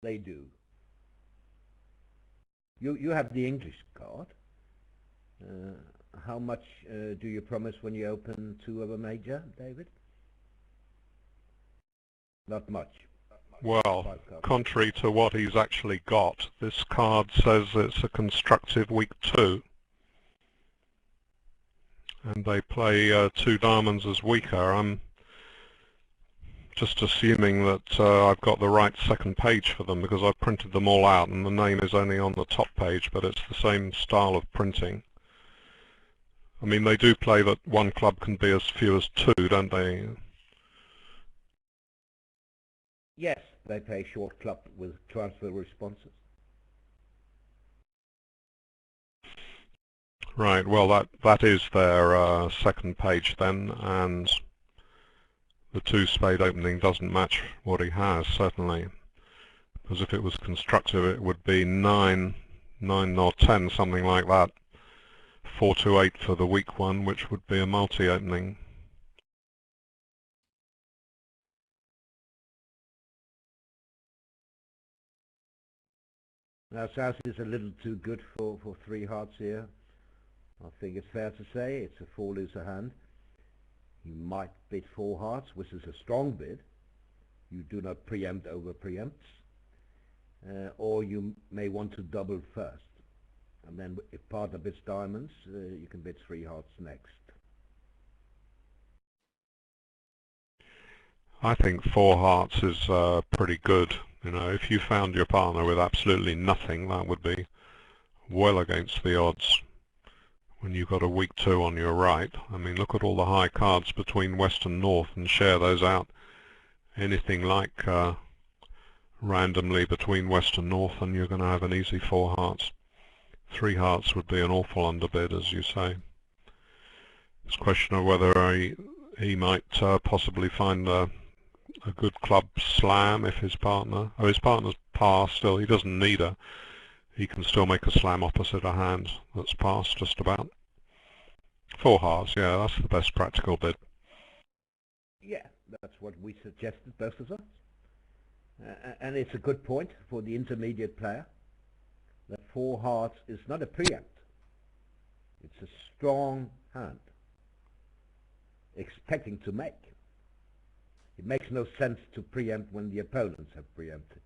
they do. You have the English card. How much do you promise when you open 2 of a major, David? Not much. Well, contrary to what he's actually got, this card says it's a constructive week 2. And they play 2 diamonds as weaker. I'm just assuming that I've got the right second page for them because I've printed them all out and the name is only on the top page, but it's the same style of printing. I mean, they do play that 1 club can be as few as 2, don't they? Yes, they play short club with transfer responses. Right, well that is their second page then, and the 2 spade opening doesn't match what he has, certainly. Because if it was constructive it would be 9 or 10, something like that. 4 to 8 for the weak one, which would be a multi-opening. Now South is a little too good for 3 hearts here. I think it's fair to say it's a 4 loser hand. He might bid 4 hearts, which is a strong bid. You do not preempt over preempts. Or you may want to double first. And then if partner bids diamonds, you can bid 3 hearts next. I think 4 hearts is pretty good. You know, if you found your partner with absolutely nothing, that would be well against the odds. When you've got a weak 2 on your right, I mean, look at all the high cards between west and north and share those out. Anything like randomly between west and north and you're going to have an easy 4 hearts. 3 hearts would be an awful underbid, as you say. It's a question of whether he might possibly find a good club slam if his partner's par still. He doesn't need her. He can still make a slam opposite a hand that's passed just about. 4 hearts, yeah, that's the best practical bid. Yeah, that's what we suggested, both of us. And it's a good point for the intermediate player that 4 hearts is not a preempt. It's a strong hand, expecting to make. It makes no sense to preempt when the opponents have preempted.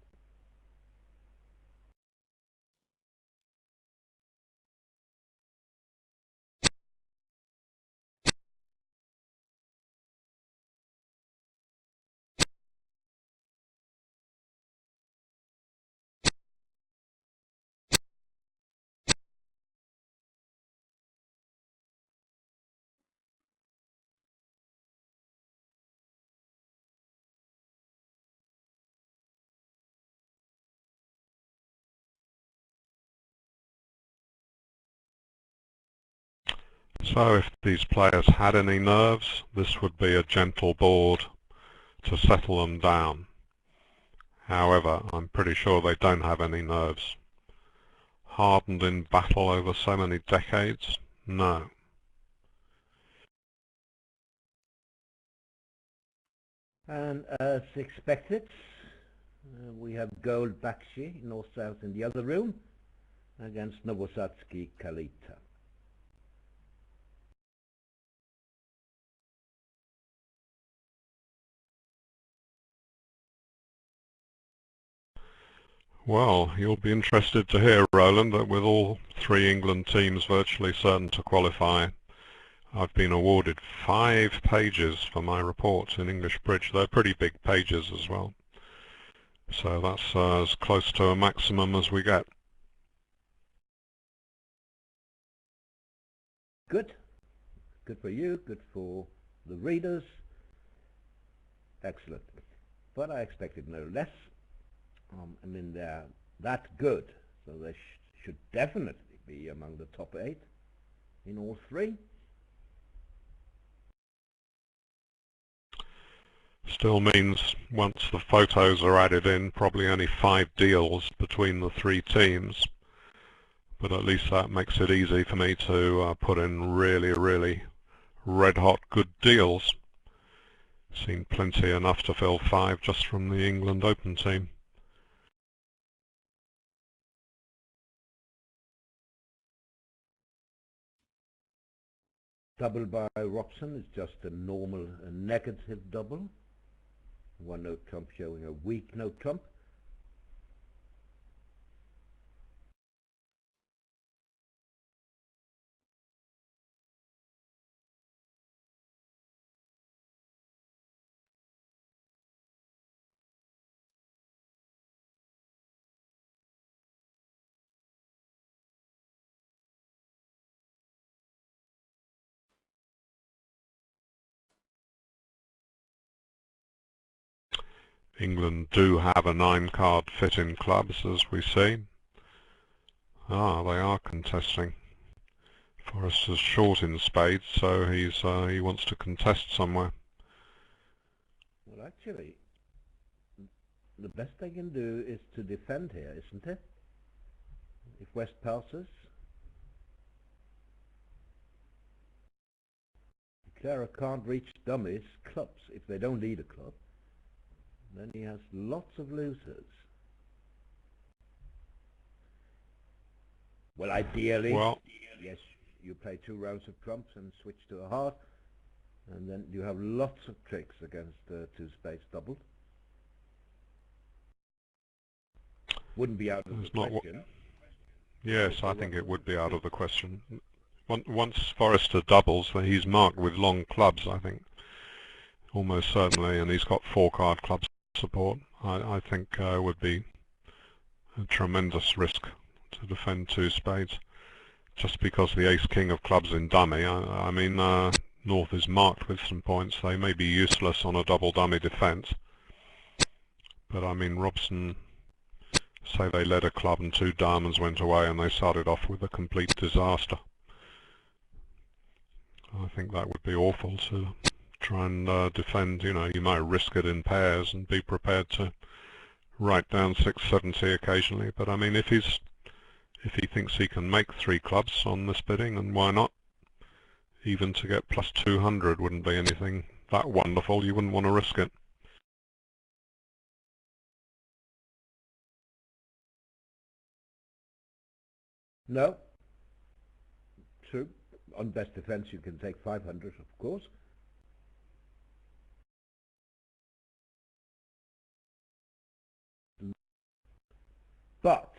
So if these players had any nerves, this would be a gentle board to settle them down. However, I'm pretty sure they don't have any nerves. Hardened in battle over so many decades? No. And as expected, we have Gold Bakshi, North-South in the other room, against Novosadski Kalita. Well, you'll be interested to hear, Roland, that with all 3 England teams virtually certain to qualify, I've been awarded 5 pages for my reports in English Bridge. They're pretty big pages as well. So that's as close to a maximum as we get. Good. Good for you, good for the readers. Excellent. But I expected no less. I mean, they're that good, so they should definitely be among the top 8 in all 3. Still means once the photos are added in, probably only 5 deals between the 3 teams. But at least that makes it easy for me to put in really red-hot good deals. Seen plenty enough to fill 5 just from the England Open team. Double by Robson is just a normal, a negative double. One note trump showing a weak note trump. England do have a 9-card fit in clubs, as we see. Ah, they are contesting. Forrester's short in spades, so he wants to contest somewhere. Well, actually, the best they can do is to defend here, isn't it? If West passes, Clara can't reach dummies, clubs. If they don't lead a club, then he has lots of losers. Well, ideally, yes, you play 2 rounds of trumps and switch to a heart, and then you have lots of tricks against 2 spades doubled. Wouldn't be out of the question. Yes, I think it would be out of the question. Once Forrester doubles, he's marked with long clubs, I think, almost certainly, and he's got 4-card club support. I think it would be a tremendous risk to defend 2 spades, just because the ace-king of clubs in dummy. I mean, North is marked with some points. They may be useless on a double dummy defence, but I mean, Robson, say they led a club and 2 diamonds went away and they started off with a complete disaster. I think that would be awful to try and defend. You know, you might risk it in pairs and be prepared to write down 670 occasionally, but I mean, if he thinks he can make 3 clubs on this bidding, and why not? Even to get plus 200 wouldn't be anything that wonderful. You wouldn't want to risk it. No. True. On best defense you can take 500, of course. But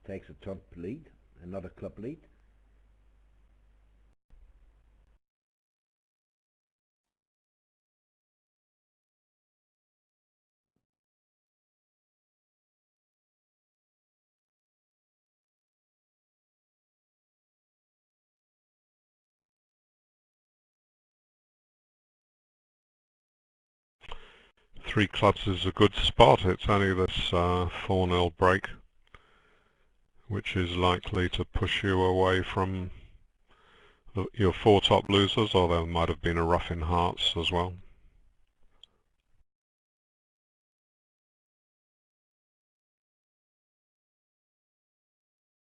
takes a trump lead, another club lead. Three clubs is a good spot. It's only this 4-0 break which is likely to push you away from your 4 top losers, or there might have been a ruff in hearts as well.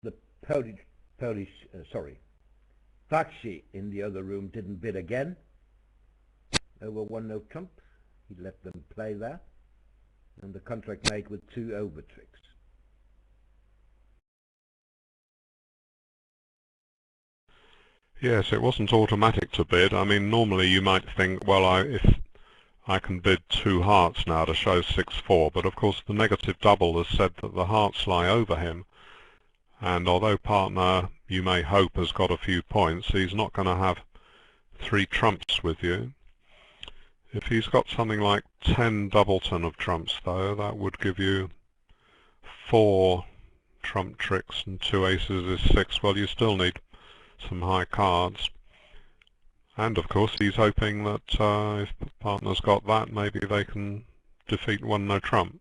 The Bakshi in the other room didn't bid again over 1-0 trump. He let them play there, and the contract made with 2 over tricks. Yes, it wasn't automatic to bid. I mean, normally you might think, well, if I can bid 2 hearts now to show 6-4, but of course the negative double has said that the hearts lie over him, and although partner, you may hope, has got a few points, he's not going to have 3 trumps with you. If he's got something like 10 doubleton of trumps, though, that would give you 4 trump tricks, and 2 aces is 6. Well, you still need some high cards. And of course he's hoping that if the partner's got that, maybe they can defeat 1-0 trump.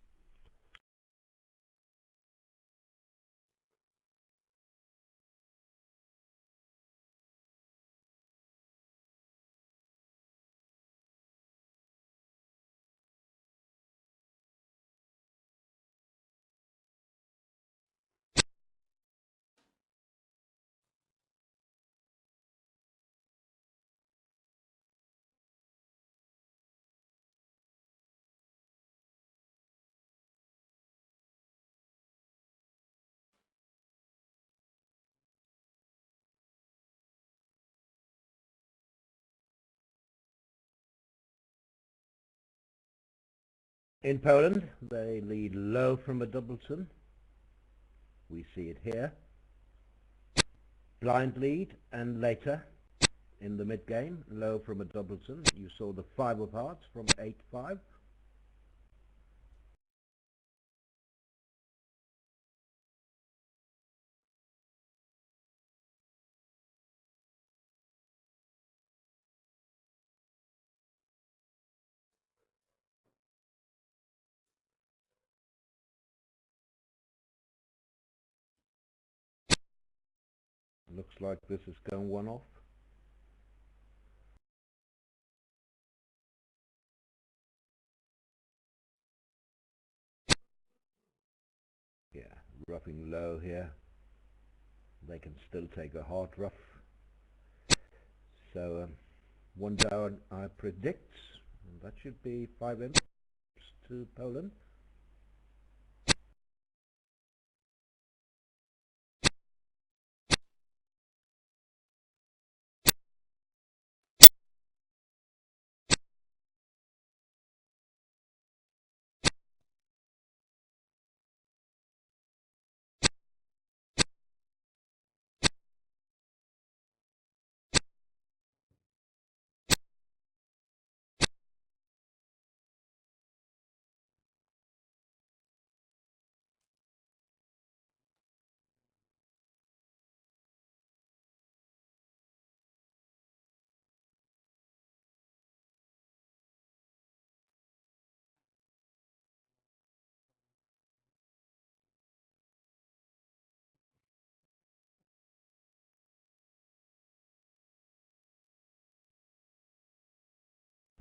In Poland, they lead low from a doubleton. We see it here. Blind lead, and later in the mid-game, low from a doubleton. You saw the 5 of hearts from 8-5. Looks like this is going one off. Yeah, roughing low here. They can still take a hard rough. So one down I predict, and that should be 5 imps to Poland.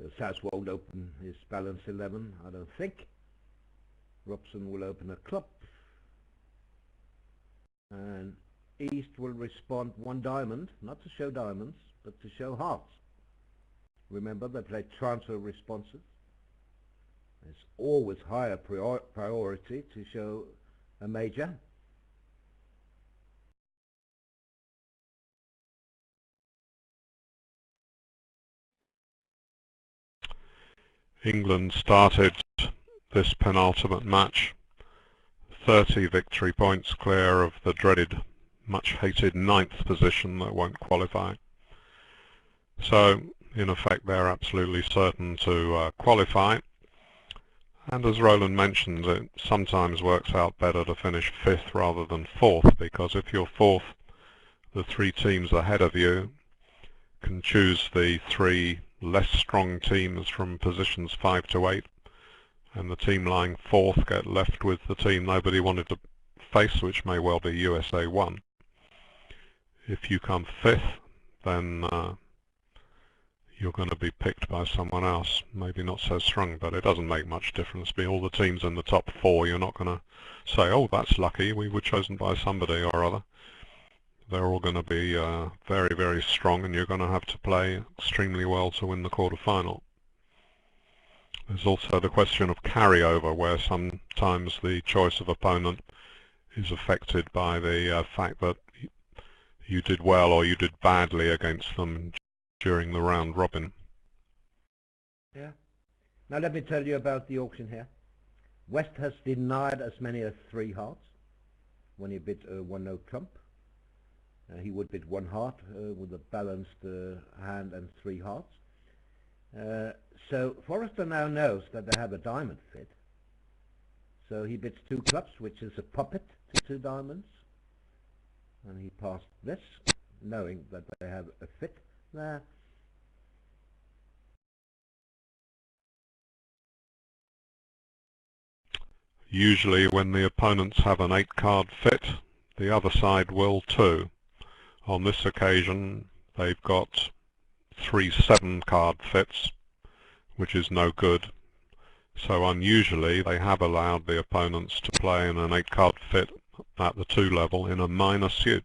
The South won't open his balance 11, I don't think. Robson will open a club. And East will respond 1 diamond, not to show diamonds, but to show hearts. Remember, they play transfer responses. It's always higher priority to show a major. England started this penultimate match 30 victory points clear of the dreaded, much hated 9th position that won't qualify. So in effect they're absolutely certain to qualify, and as Roland mentioned, it sometimes works out better to finish 5th rather than 4th, because if you're 4th, the 3 teams ahead of you can choose the 3 less strong teams from positions 5 to 8, and the team lying 4th get left with the team nobody wanted to face, which may well be USA 1. If you come 5th, then you're going to be picked by someone else, maybe not so strong, but it doesn't make much difference. Be all the teams in the top 4, you're not going to say, oh, that's lucky, we were chosen by somebody or other. They're all going to be very, very strong, and you're going to have to play extremely well to win the quarter-final. There's also the question of carryover, where sometimes the choice of opponent is affected by the fact that you did well or you did badly against them during the round robin. Yeah. Now let me tell you about the auction here. West has denied as many as 3 hearts when he bid 1 no trump. He would bid 1 heart with a balanced hand and 3 hearts. So Forrester now knows that they have a diamond fit. So he bids 2 clubs, which is a puppet to 2 diamonds. And he passed this, knowing that they have a fit there. Usually when the opponents have an 8-card fit, the other side will too. On this occasion they've got 3 7-card fits, which is no good. So unusually they have allowed the opponents to play in an 8-card fit at the 2 level in a minor suit.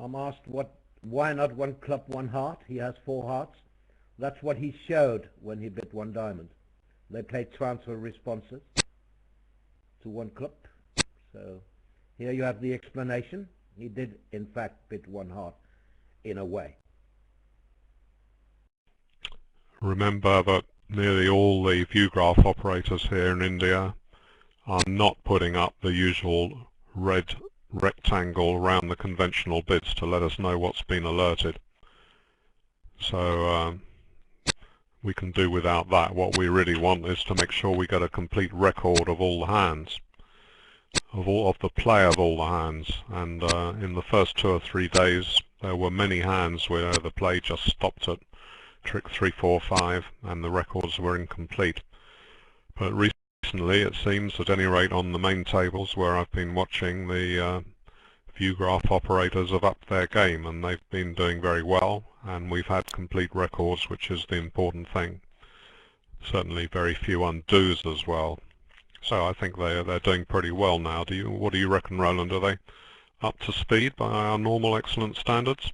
I'm asked why not 1 club, 1 heart? He has 4 hearts. That's what he showed when he bid 1 diamond. They played transfer responses to one club. So here you have the explanation. He did in fact bid one heart in a way. Remember that nearly all the view graph operators here in India are not putting up the usual red rectangle around the conventional bids to let us know what's been alerted. So we can do without that. What we really want is to make sure we get a complete record of all the hands, of the play of all the hands. And in the first 2 or 3 days there were many hands where the play just stopped at trick 3, 4, 5 and the records were incomplete. But recently it seems, at any rate on the main tables where I've been watching, the view graph operators have upped their game and they've been doing very well, and we've had complete records, which is the important thing. Certainly very few undos as well. So I think they're doing pretty well now. What do you reckon, Roland? Are they up to speed by our normal excellent standards?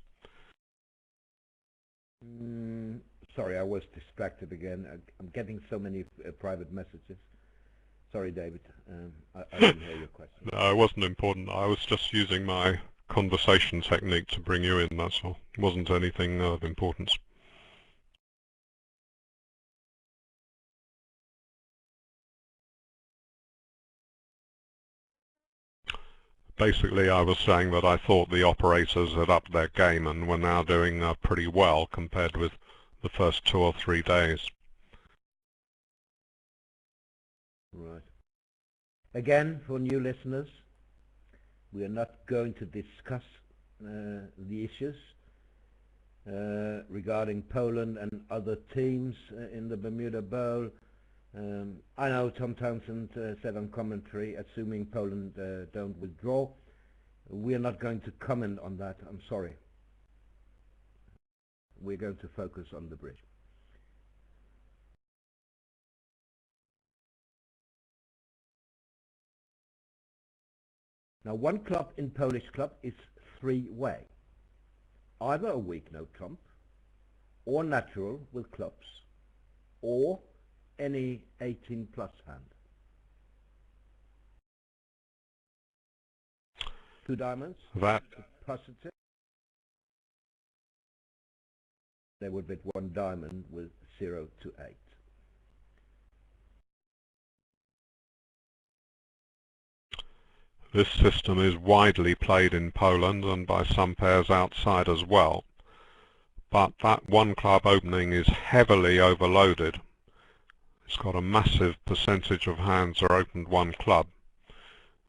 Sorry, I was distracted again. I'm getting so many private messages. Sorry, David. I didn't hear your question. No, it wasn't important. I was just using my conversation technique to bring you in, that's all. It wasn't anything of importance. Basically, I was saying that I thought the operators had upped their game and were now doing pretty well compared with the first 2 or 3 days. Right. Again, for new listeners, we are not going to discuss the issues regarding Poland and other teams in the Bermuda Bowl. I know Tom Townsend said on commentary, assuming Poland don't withdraw, we are not going to comment on that. I'm sorry. We're going to focus on the bridge. Now, one club in Polish club is three-way. Either a weak note trump, or natural with clubs, or any 18 plus hand. 2 diamonds. That Positive. They would bid 1 diamond with 0 to 8. this system is widely played in Poland and by some pairs outside as well. But that one club opening is heavily overloaded. It's got a massive percentage of hands are opened one club,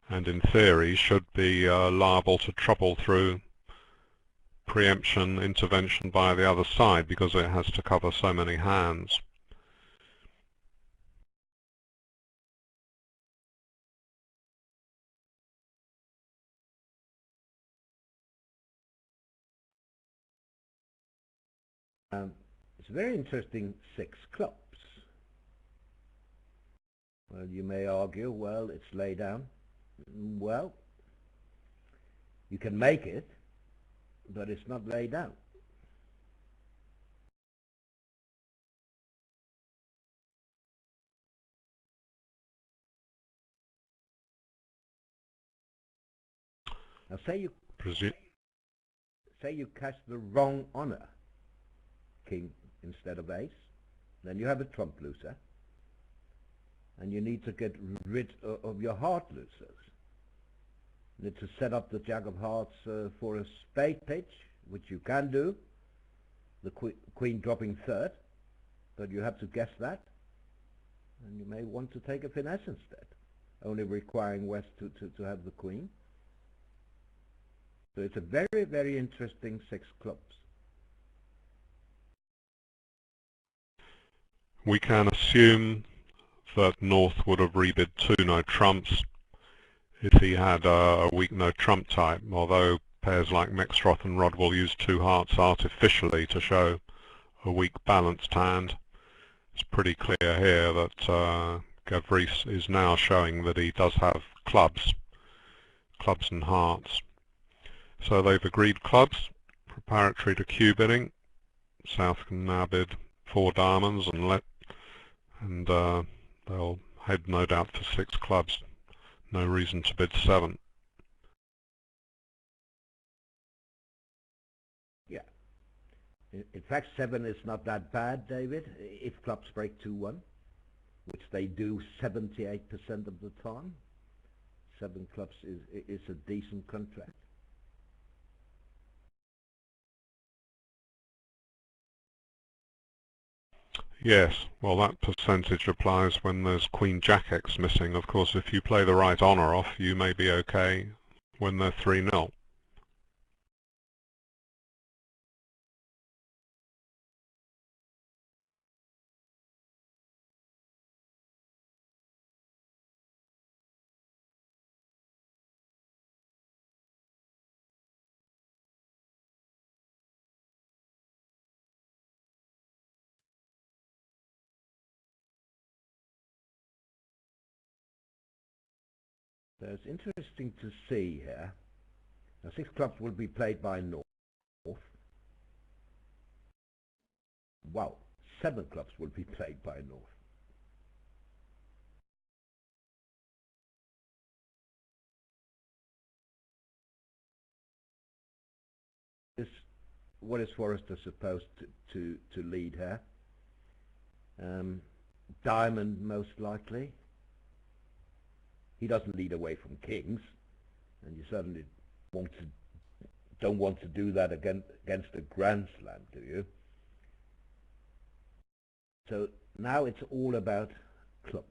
and in theory should be liable to trouble through preemption intervention by the other side because it has to cover so many hands. It's very interesting, 6 clubs. Well, you may argue, well, it's lay down. Well, you can make it, but it's not lay down. Now say you cash the wrong honor, king instead of ace, then you have a trump loser, and you need to get rid of your heart losers. You need to set up the jack of hearts for a spade pitch, which you can do, the queen dropping third, but you have to guess that, and you may want to take a finesse instead, only requiring West to have the queen. So it's a very, very interesting 6 clubs. We can assume that North would have rebid 2 no trumps if he had a weak no trump type, although pairs like Mexroth and Rod will use 2 hearts artificially to show a weak balanced hand. It's pretty clear here that Gavris is now showing that he does have clubs and hearts. So they've agreed clubs, preparatory to Q bidding. South can now bid 4 diamonds and They'll head no doubt for 6 clubs. No reason to bid 7. Yeah. In fact, 7 is not that bad, David, if clubs break 2-1, which they do 78% of the time. 7 clubs is a decent contract. Yes, well that percentage applies when there's Queen Jack X missing. Of course, if you play the right honour off, you may be okay when they're 3-0. So it's interesting to see here. Now 6 clubs will be played by North. Wow, 7 clubs will be played by North. What is Forrester supposed to lead here? Diamond most likely. He doesn't lead away from kings, and you certainly don't want to do that against a Grand Slam, do you? So now it's all about clubs.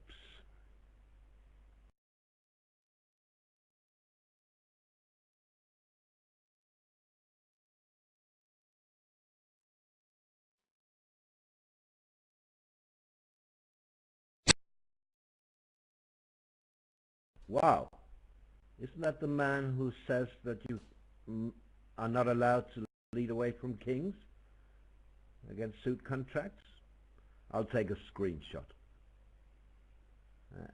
Wow, isn't that the man who says that you are not allowed to lead away from kings against suit contracts? I'll take a screenshot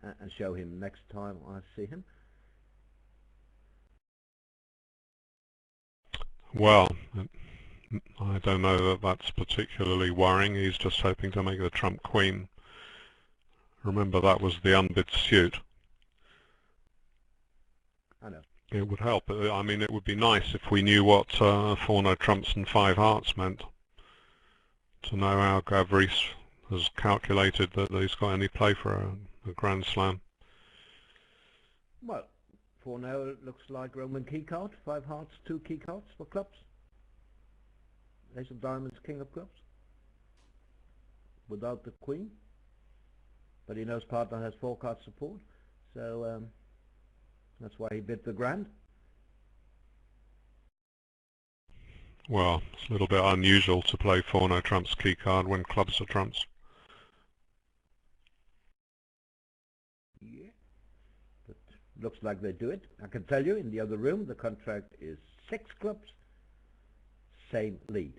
and show him next time I see him. Well, I don't know that that's particularly worrying. He's just hoping to make the trump queen. Remember, that was the unbid suit. I know. It would help. I mean, it would be nice if we knew what 4-no trumps and 5 hearts meant. To know how Gavris has calculated that he's got any play for a Grand Slam. Well, 4-no looks like Roman key card. 5 hearts, 2 key cards for clubs. Ace of diamonds, king of clubs. Without the queen. But he knows partner has 4 card support. So that's why he bid the grand. Well, it's a little bit unusual to play 4-no trumps key card when clubs are trumps. Yeah. But looks like they do it. I can tell you, in the other room, the contract is 6 clubs, same lead.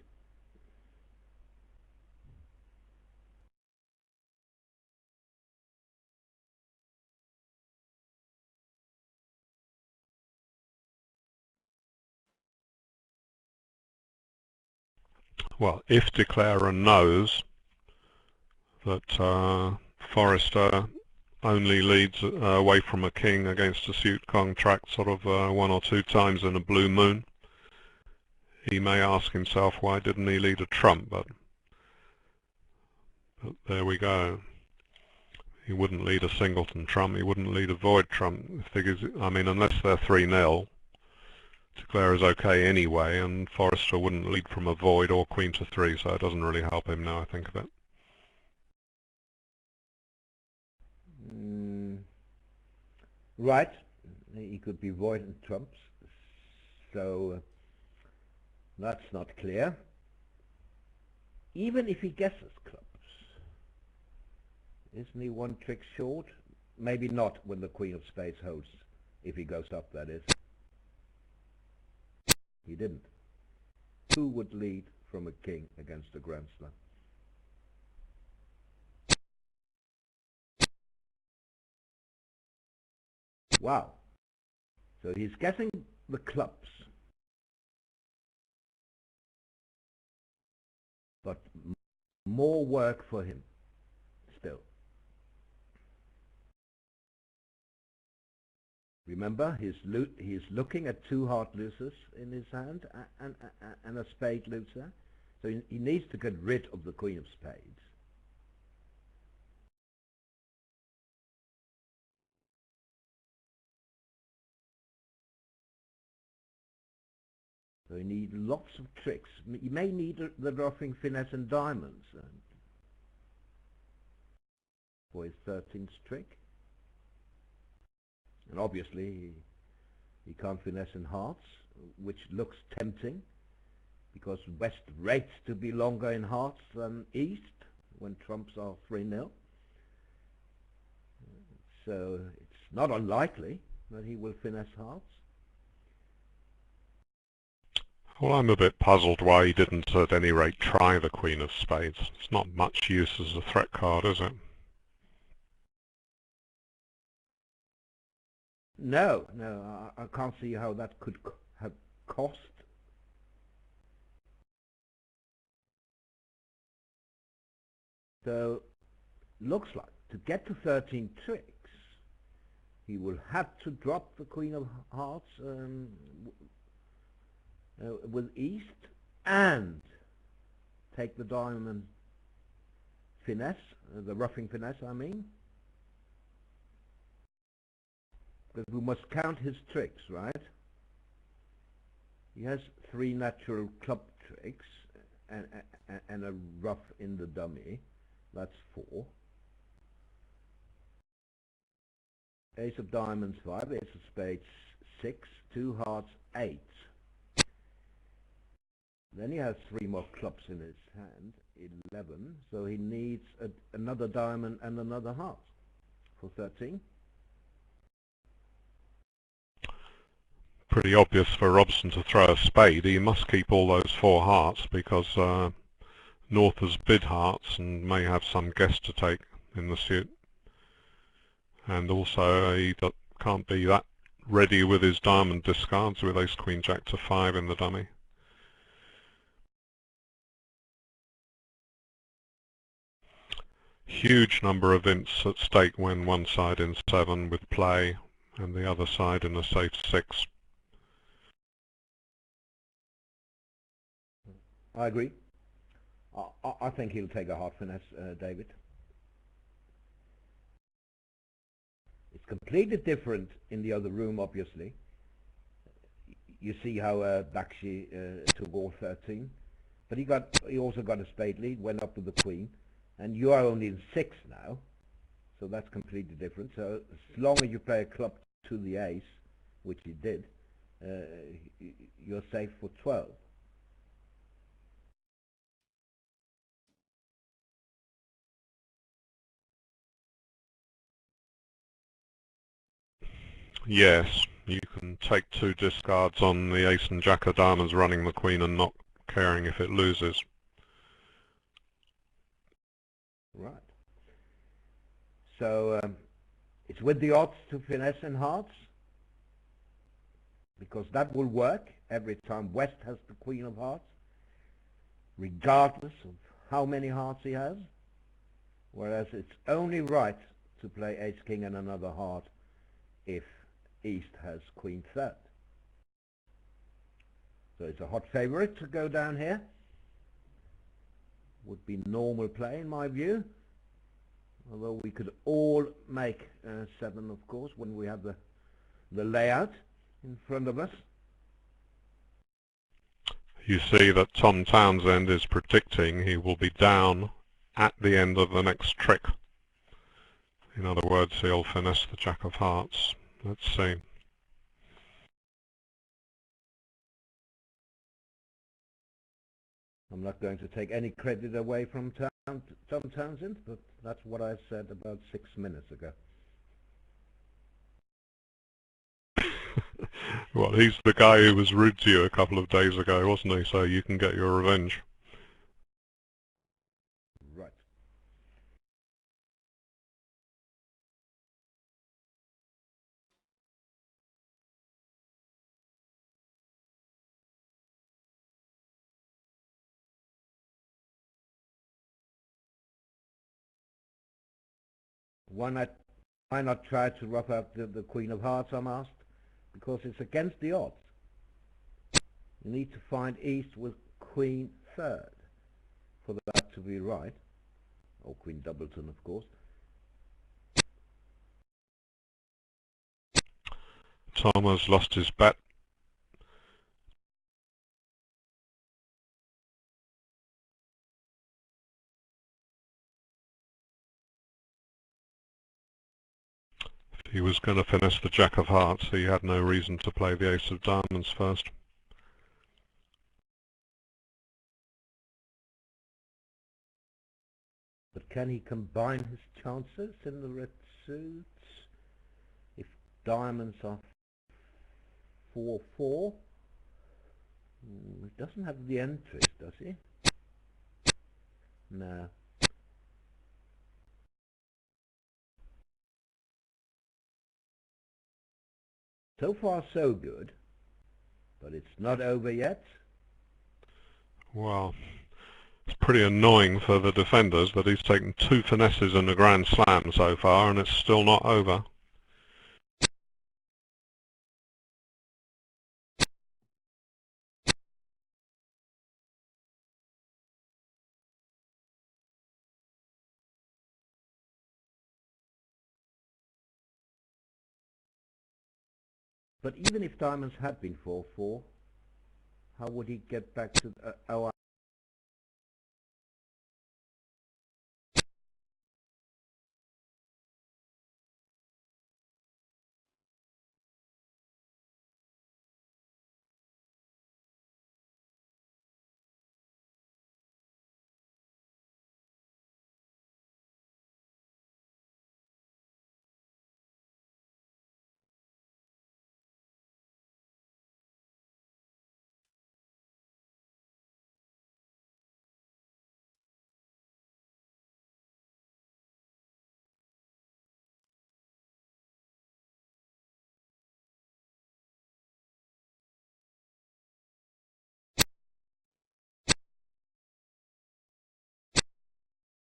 Well, if declarer knows that Forrester only leads away from a king against a suit contract sort of 1 or 2 times in a blue moon, he may ask himself why didn't he lead a trump, but there we go. He wouldn't lead a singleton trump, he wouldn't lead a void trump. Figures, I mean, unless they're 3-0, declare is okay anyway, and Forrester wouldn't lead from a void or queen to 3, so it doesn't really help him now I think of it. Right, he could be void and trumps, so that's not clear. Even if he guesses clubs, isn't he 1 trick short? Maybe not when the queen of spades holds, if he goes up, that is. He didn't. Who would lead from a king against a Grand Slam? Wow. So he's guessing the clubs. But more work for him still. Remember, he's looking at two heart losers in his hand and a spade loser. So he needs to get rid of the queen of spades. So you need lots of tricks. You may need the ruffing, finesse and diamonds for his 13th trick. And obviously he can't finesse in hearts, which looks tempting because West rates to be longer in hearts than East when trumps are 3-0. So it's not unlikely that he will finesse hearts. Well, I'm a bit puzzled why he didn't at any rate try the Queen of Spades. It's not much use as a threat card, is it? No, I can't see how that could have cost. So, looks like to get to 13 tricks, he will have to drop the Queen of Hearts with East and take the diamond finesse, the ruffing finesse I mean. Because we must count his tricks, right? He has 3 natural club tricks and a ruff in the dummy. That's 4. Ace of diamonds 5, ace of spades 6, 2 hearts 8. Then he has 3 more clubs in his hand, 11. So he needs another diamond and another heart for 13. Pretty obvious for Robson to throw a spade. He must keep all those 4 hearts because North has bid hearts and may have some guess to take in the suit. And also he can't be that ready with his diamond discards with ace queen jack to 5 in the dummy. Huge number of imps at stake when one side in 7 with play and the other side in a safe 6. I agree. I think he'll take a heart finesse, David. It's completely different in the other room, obviously. You see how Bakshi took all 13, but he also got a spade lead, went up to the queen, and you are only in 6 now, so that's completely different. So as long as you play a club to the ace, which he did, you're safe for 12. Yes, you can take 2 discards on the ace and jack of diamonds running the queen and not caring if it loses. Right. So it's with the odds to finesse in hearts, because that will work every time West has the queen of hearts, regardless of how many hearts he has, whereas it's only right to play ace king and another heart if East has queen third. So it's a hot favorite to go down here. Would be normal play in my view, although we could all make 7, of course, when we have the layout in front of us. You see that Tom Townsend is predicting he will be down at the end of the next trick. In other words, he'll finesse the jack of hearts. Let's see. I'm not going to take any credit away from Tom Townsend, but that's what I said about 6 minutes ago. Well, he's the guy who was rude to you a couple of days ago, wasn't he? So you can get your revenge. Right. Why not try to rough up the queen of hearts, I'm asked. because it's against the odds. You need to find East with Queen third for that to be right, or Queen Doubleton, of course. Tom has lost his bet. If he was going to finish the Jack of Hearts, he had no reason to play the Ace of Diamonds first. But can he combine his chances in the red suits? If diamonds are 4-4, he doesn't have the entries, does he? No. So far so good, but it's not over yet. Well, it's pretty annoying for the defenders that he's taken 2 finesses in the Grand Slam so far and it's still not over. But even if diamonds had been 4-4, how would he get back to oh,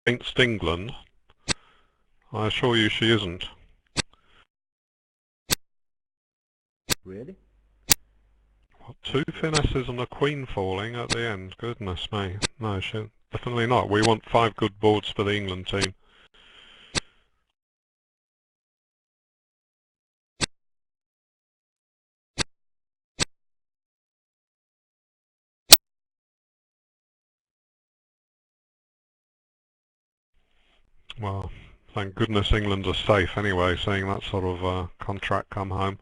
Against England, I assure you she isn't. really? What, 2 finesses and a queen falling at the end? Goodness me. No, definitely not. We want 5 good boards for the England team. Well, thank goodness England are safe anyway, seeing that sort of contract come home.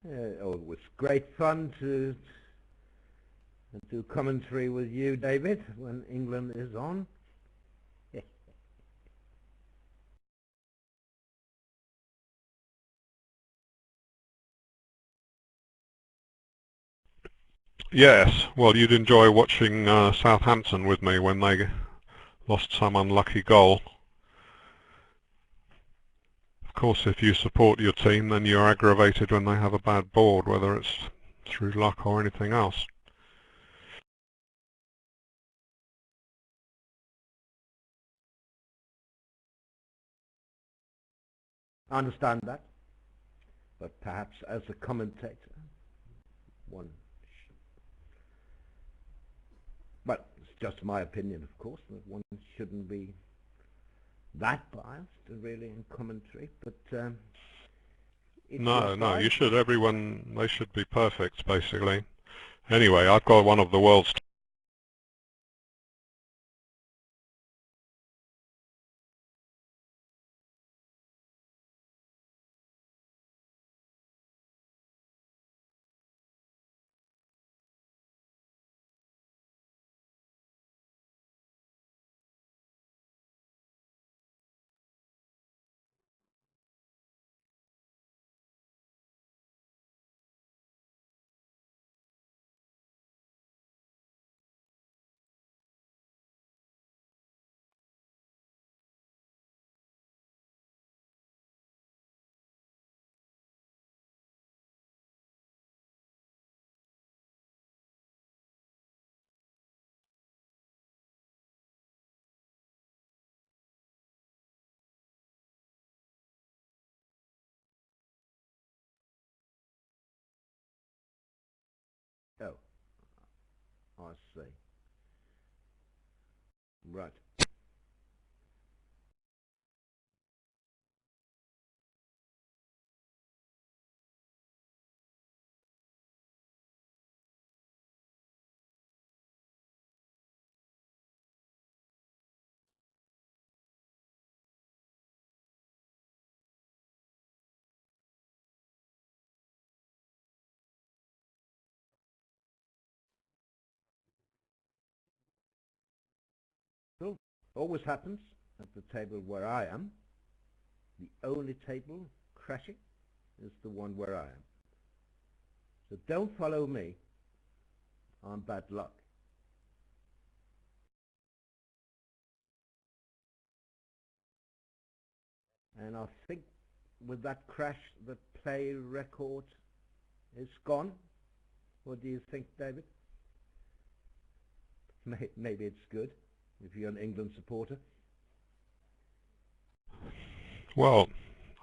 Oh, it was great fun to do commentary with you, David, when England is on. Yes, well, you'd enjoy watching Southampton with me when they lost some unlucky goal. Of course, if you support your team, then you're aggravated when they have a bad board, whether it's through luck or anything else. I understand that, but perhaps as a commentator, but it's just my opinion, of course, that one shouldn't be that biased really in commentary, but No, you should. They should be perfect, basically. Anyway, I've got one of the world's I see. Right. So, always happens at the table where I am. The only table crashing is the one where I am. So don't follow me. I'm bad luck. And I think with that crash, the play record is gone. What do you think, David? Maybe it's good if you're an England supporter. Well,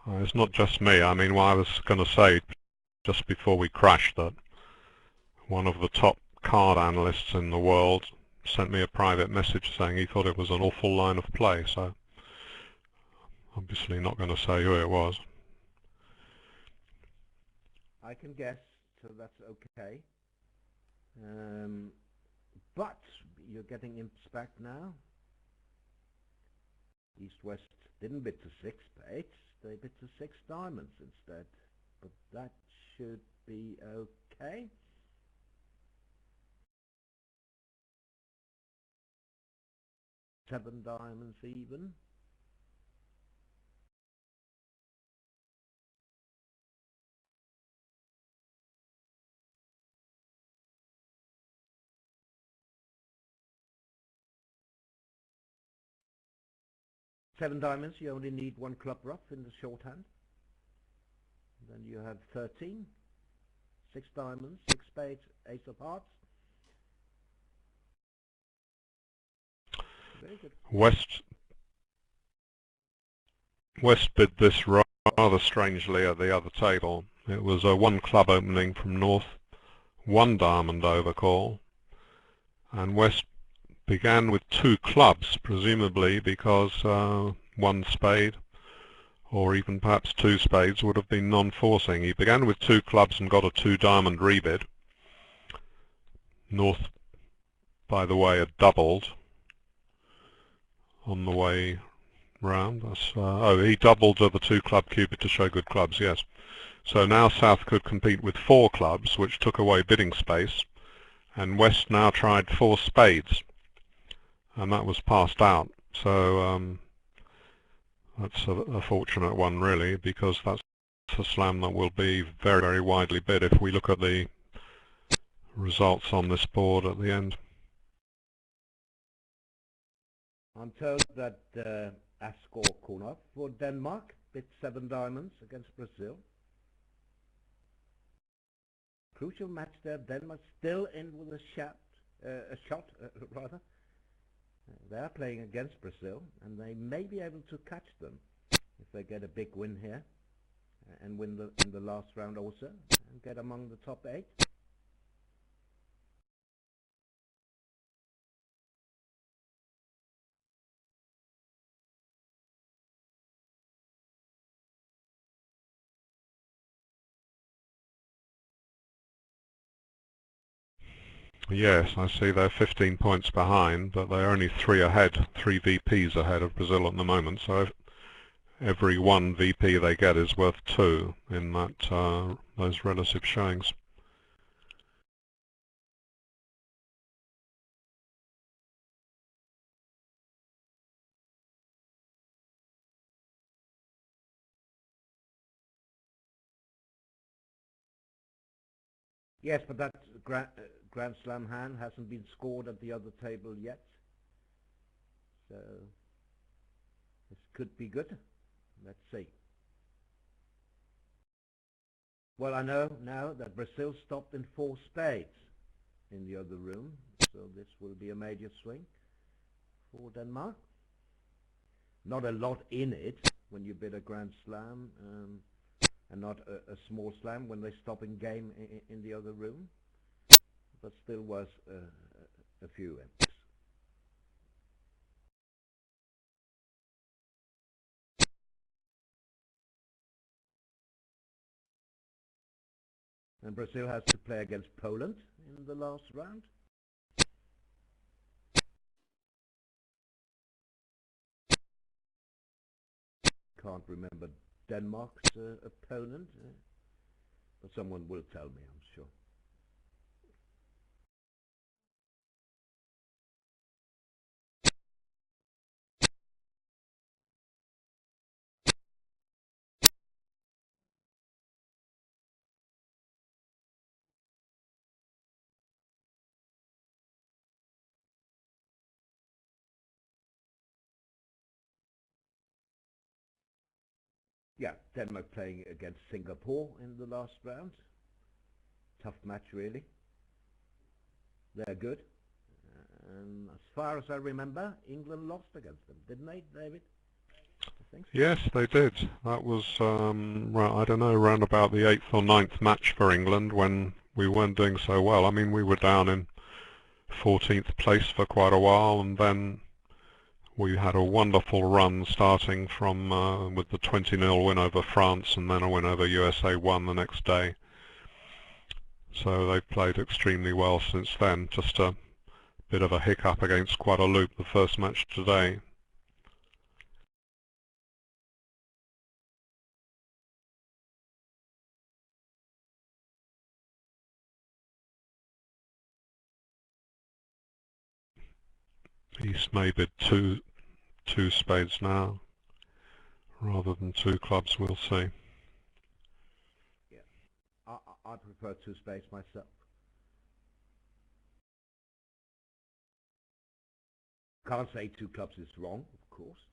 it's not just me. I mean, well, I was going to say just before we crashed that one of the top card analysts in the world sent me a private message saying he thought it was an awful line of play. So obviously not going to say who it was. I can guess, so that's okay. But you're getting imps back now. East-West didn't bid to 6 spades, they bid to 6 diamonds instead. But that should be okay. Seven diamonds even. Seven diamonds, you only need one club rough in the shorthand. Then you have 13. 6 diamonds, 6 spades, ace of hearts. Very good. West bid this rather strangely at the other table. It was a one club opening from North, one diamond overcall, and West began with 2 clubs, presumably because one spade or even perhaps 2 spades would have been non-forcing. He began with 2 clubs and got a 2 diamond rebid. North, by the way, had doubled on the way round. He doubled the 2 club cupid to show good clubs, yes. So now South could compete with 4 clubs, which took away bidding space, and West now tried 4 spades, and that was passed out. So that's a fortunate one, really, because that's a slam that will be very, very widely bid if we look at the results on this board at the end. I'm told that Asgaard Kornov for Denmark bid 7 diamonds against Brazil. Crucial match there. Denmark still in with a shot. They are playing against Brazil, and they may be able to catch them if they get a big win here and win in the last round also and get among the top 8. Yes, I see they're 15 points behind, but they're only 3 ahead, 3 VPs ahead of Brazil at the moment. So every 1 VP they get is worth 2 in that those relative showings. Yes, but that Grand Slam hand hasn't been scored at the other table yet. So this could be good. Let's see. Well, I know now that Brazil stopped in 4 spades in the other room, so this will be a major swing for Denmark. Not a lot in it when you bid a Grand Slam, and not a small slam when they stop in game in the other room, but still was a few empties. And Brazil has to play against Poland in the last round. Can't remember Denmark's opponent, but someone will tell me, I'm sure. Yeah, Denmark playing against Singapore in the last round. Tough match, really. They're good. And as far as I remember, England lost against them, didn't they, David? I think so. Yes, they did. That was, I don't know, around about the 8th or 9th match for England when we weren't doing so well. I mean, we were down in 14th place for quite a while, and then we had a wonderful run starting from with the 20-0 win over France and then a win over USA 1 the next day. So they've played extremely well since then. Just a bit of a hiccup against Guadeloupe, the first match today. East may bid two spades now, rather than 2 clubs, we'll see. Yeah, I prefer 2 spades myself. Can't say 2 clubs is wrong, of course,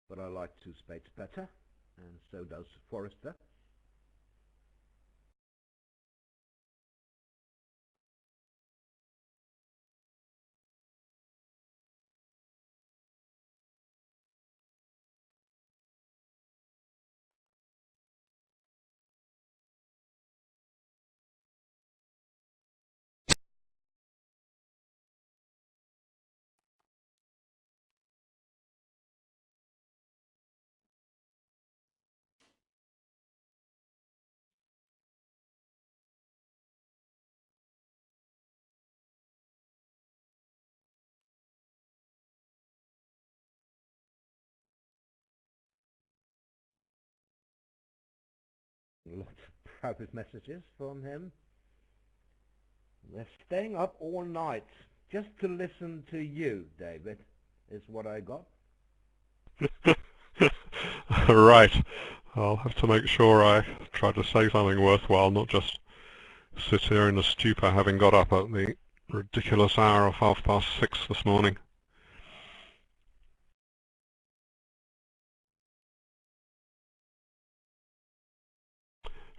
but I like 2 spades better, and so does Forrester. Lots of private messages from him. They're staying up all night just to listen to you, David, is what I got. Right. I'll have to make sure I try to say something worthwhile, not just sit here in a stupor having got up at the ridiculous hour of 6:30 this morning.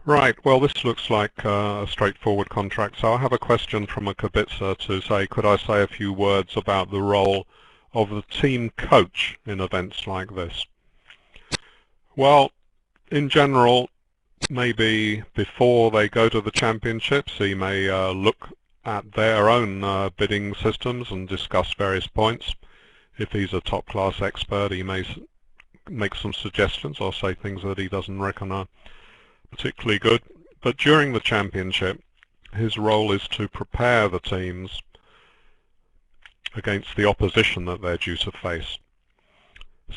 Right, well this looks like a straightforward contract, so I have a question from a kibitzer to say, could I say a few words about the role of the team coach in events like this? Well, in general, maybe before they go to the championships, he may look at their own bidding systems and discuss various points. If he's a top-class expert, he may make some suggestions or say things that he doesn't reckon are particularly good. But during the championship, his role is to prepare the teams against the opposition that they're due to face.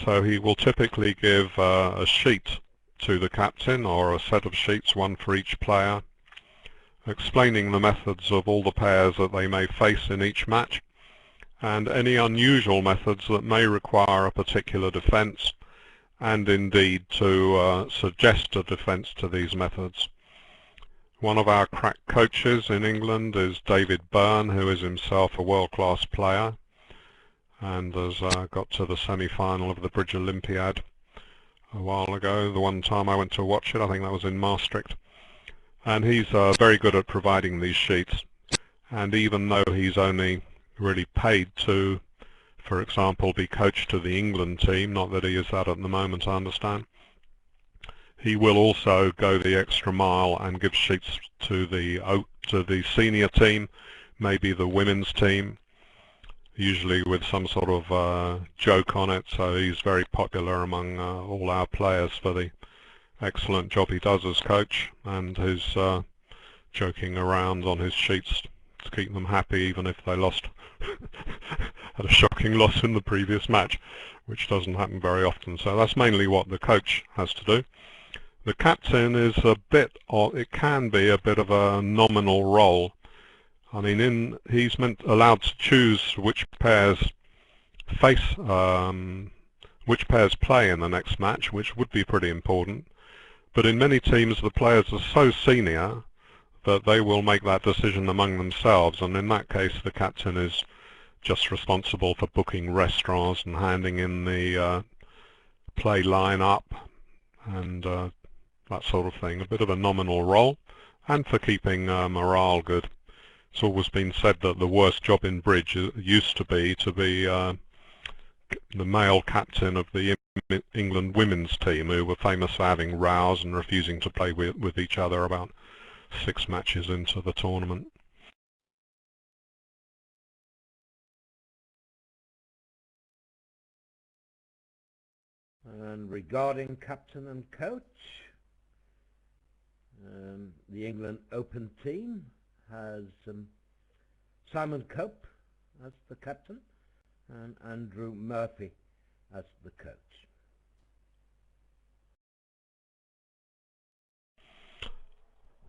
So he will typically give a sheet to the captain, or a set of sheets, one for each player, explaining the methods of all the pairs that they may face in each match, and any unusual methods that may require a particular defence, and indeed to suggest a defence to these methods. One of our crack coaches in England is David Byrne, who is himself a world-class player and has got to the semi-final of the Bridge Olympiad a while ago. The one time I went to watch it, I think that was in Maastricht. And he's very good at providing these sheets. And even though he's only really paid to, for example, be coach to the England team, not that he is that at the moment, I understand, he will also go the extra mile and give sheets to the senior team, maybe the women's team, usually with some sort of joke on it. So he's very popular among all our players for the excellent job he does as coach, and his joking around on his sheets to keep them happy even if they lost had a shocking loss in the previous match, which doesn't happen very often. So that's mainly what the coach has to do. The captain is a bit, or it can be a bit of a nominal role. I mean, he's allowed to choose which pairs which pairs play in the next match, which would be pretty important. But in many teams, the players are so senior that they will make that decision among themselves, and in that case, the captain is just responsible for booking restaurants and handing in the play line-up and that sort of thing. A bit of a nominal role, and for keeping morale good. It's always been said that the worst job in bridge used to be the male captain of the England women's team, who were famous for having rows and refusing to play with each other about 6 matches into the tournament. And regarding captain and coach, the England Open team has Simon Cope as the captain and Andrew Murphy as the coach.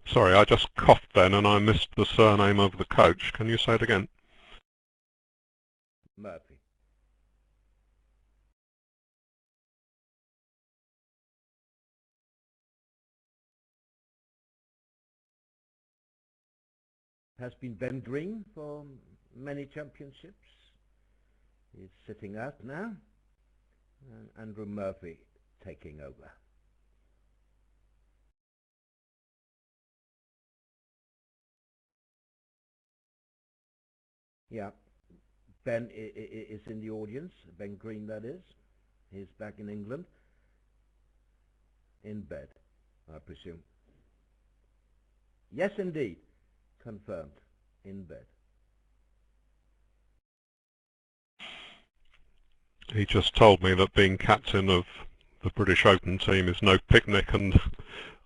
Sorry, I just coughed then and I missed the surname of the coach. Can you say it again? Murphy. Has been Ben Green for many championships. He's sitting out now, and Andrew Murphy taking over. Yeah, Ben is in the audience, Ben Green that is. He's back in England, in bed, I presume. Yes, indeed, confirmed, in bed. He just told me that being captain of the British Open team is no picnic, and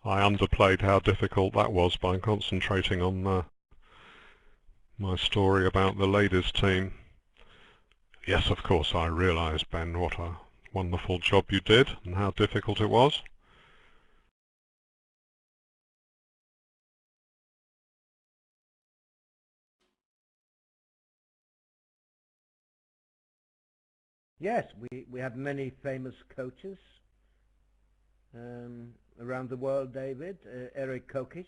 I underplayed how difficult that was by concentrating on my story about the ladies' team. Yes, of course, I realise, Ben, what a wonderful job you did and how difficult it was. Yes, we have many famous coaches around the world, David. Eric Kokish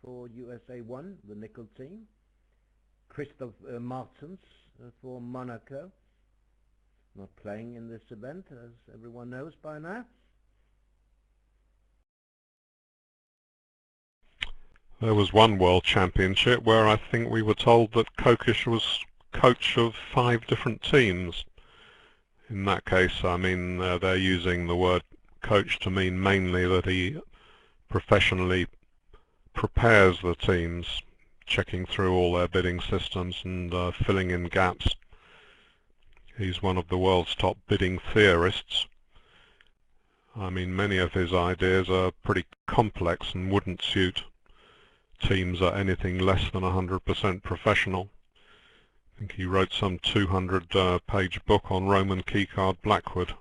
for USA 1, the nickel team. Christoph Martens for Monaco. Not playing in this event, as everyone knows by now. There was one World Championship where I think we were told that Kokish was coach of 5 different teams. In that case, I mean, they're using the word coach to mean mainly that he professionally prepares the teams, checking through all their bidding systems and filling in gaps. He's one of the world's top bidding theorists. I mean, many of his ideas are pretty complex and wouldn't suit teams at anything less than 100% professional. I think he wrote some 200-page book on Roman keycard Blackwood.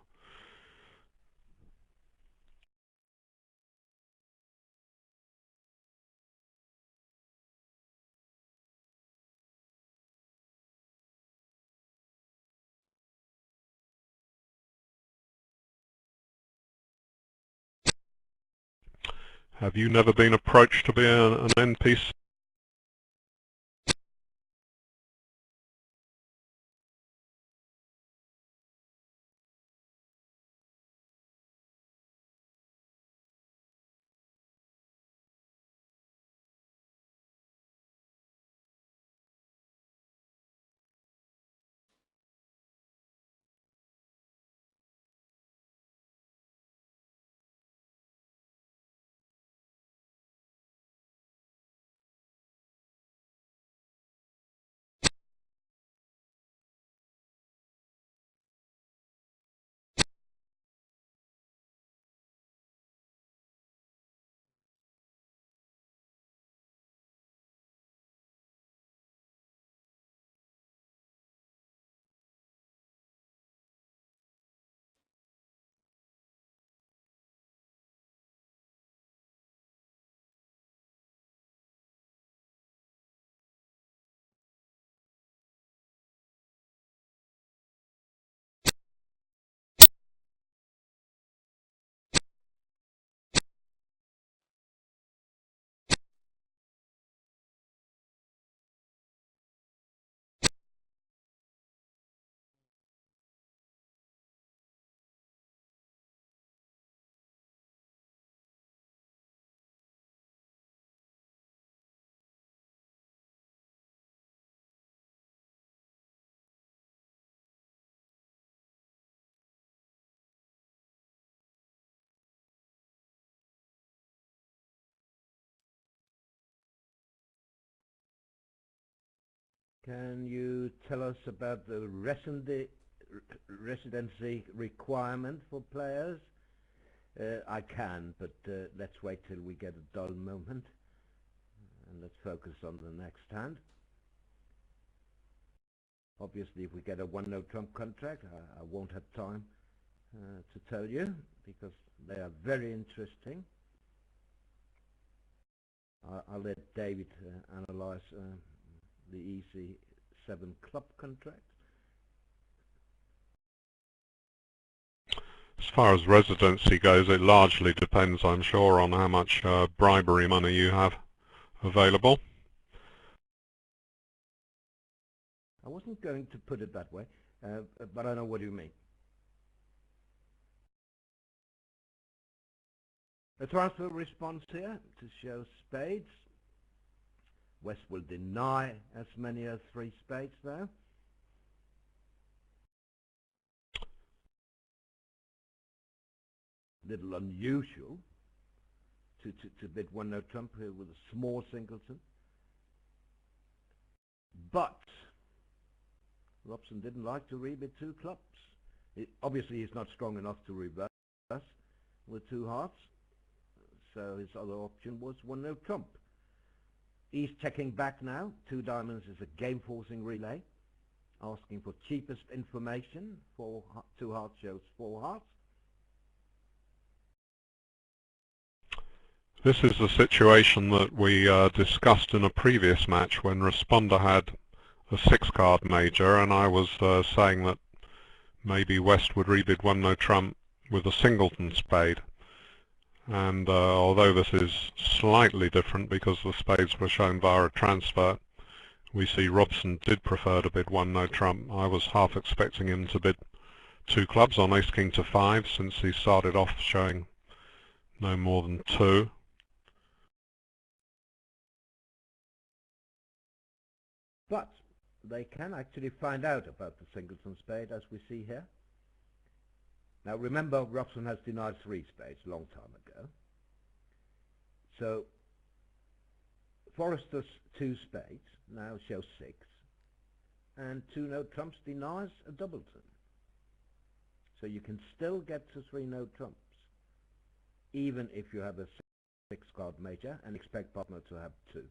Have you never been approached to be an NPC? Can you tell us about the residency requirement for players? I can, but let's wait till we get a dull moment, and let's focus on the next hand. Obviously, if we get a one-no trump contract, I won't have time to tell you, because they are very interesting. I'll let David analyze the EC7 club contract. As far as residency goes, it largely depends, I'm sure, on how much bribery money you have available. I wasn't going to put it that way, but I know what you mean. A transfer response here to show spades. West will deny as many as 3 spades now. Little unusual to bid one-no trump here with a small singleton. But Robson didn't like to rebid 2 clubs. Obviously he's not strong enough to reverse with 2 hearts. So his other option was one-no trump. He's checking back now. 2 diamonds is a game-forcing relay, asking for cheapest information. 2 hearts shows 4 hearts. This is the situation that we discussed in a previous match when Responder had a 6-card major, and I was saying that maybe West would rebid one-no trump with a singleton spade. And although this is slightly different because the spades were shown via a transfer, we see Robson did prefer to bid one-no trump. I was half expecting him to bid 2 clubs on ace-king to 5, since he started off showing no more than 2. But they can actually find out about the singleton spade, as we see here. Now remember, Robson has denied 3 spades a long time ago. So Forrester's 2 spades now show 6, and 2 no trumps denies a doubleton. So you can still get to 3 no trumps, even if you have a 6-card major and expect partner to have 2.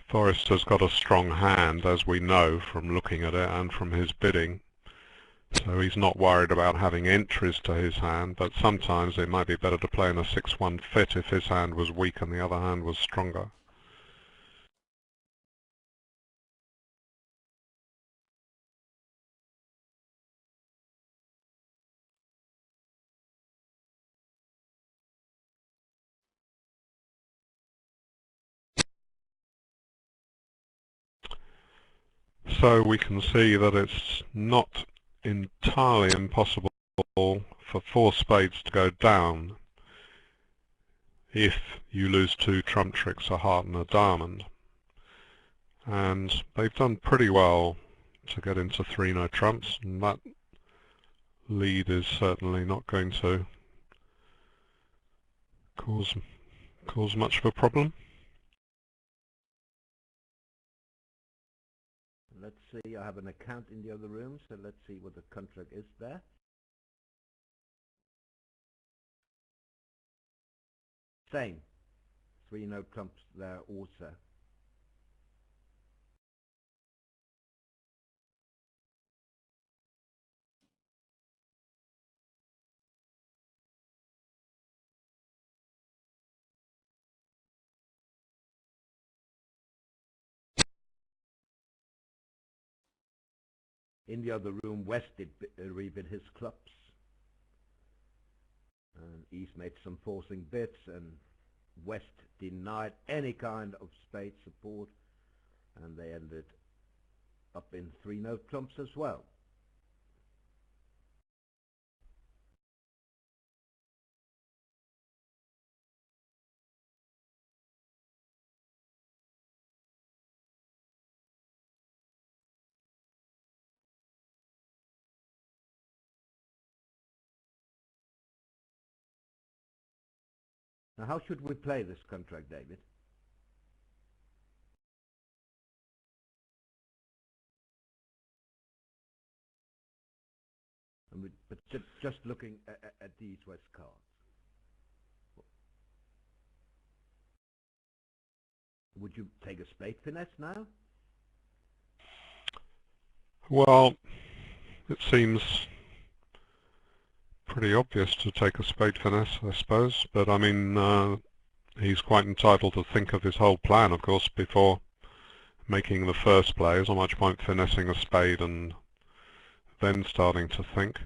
Forrester's got a strong hand, as we know from looking at it and from his bidding, so he's not worried about having entries to his hand, but sometimes it might be better to play in a 6-1 fit if his hand was weak and the other hand was stronger. So we can see that it's not entirely impossible for 4 spades to go down if you lose 2 trump tricks, a heart and a diamond. And they've done pretty well to get into 3 no trumps, and that lead is certainly not going to cause much of a problem. Let's see, I have an account in the other room, so let's see what the contract is there. Same, 3 no trumps there also. In the other room, West did rebid his clubs, and East made some forcing bids, and West denied any kind of spade support, and they ended up in 3 no trumps as well. Now, how should we play this contract, David? But just looking at these West cards. Would you take a spade finesse now? Well, it seems pretty obvious to take a spade finesse, I suppose, but I mean, he's quite entitled to think of his whole plan, of course, before making the first play. There's not much point finessing a spade and then starting to think.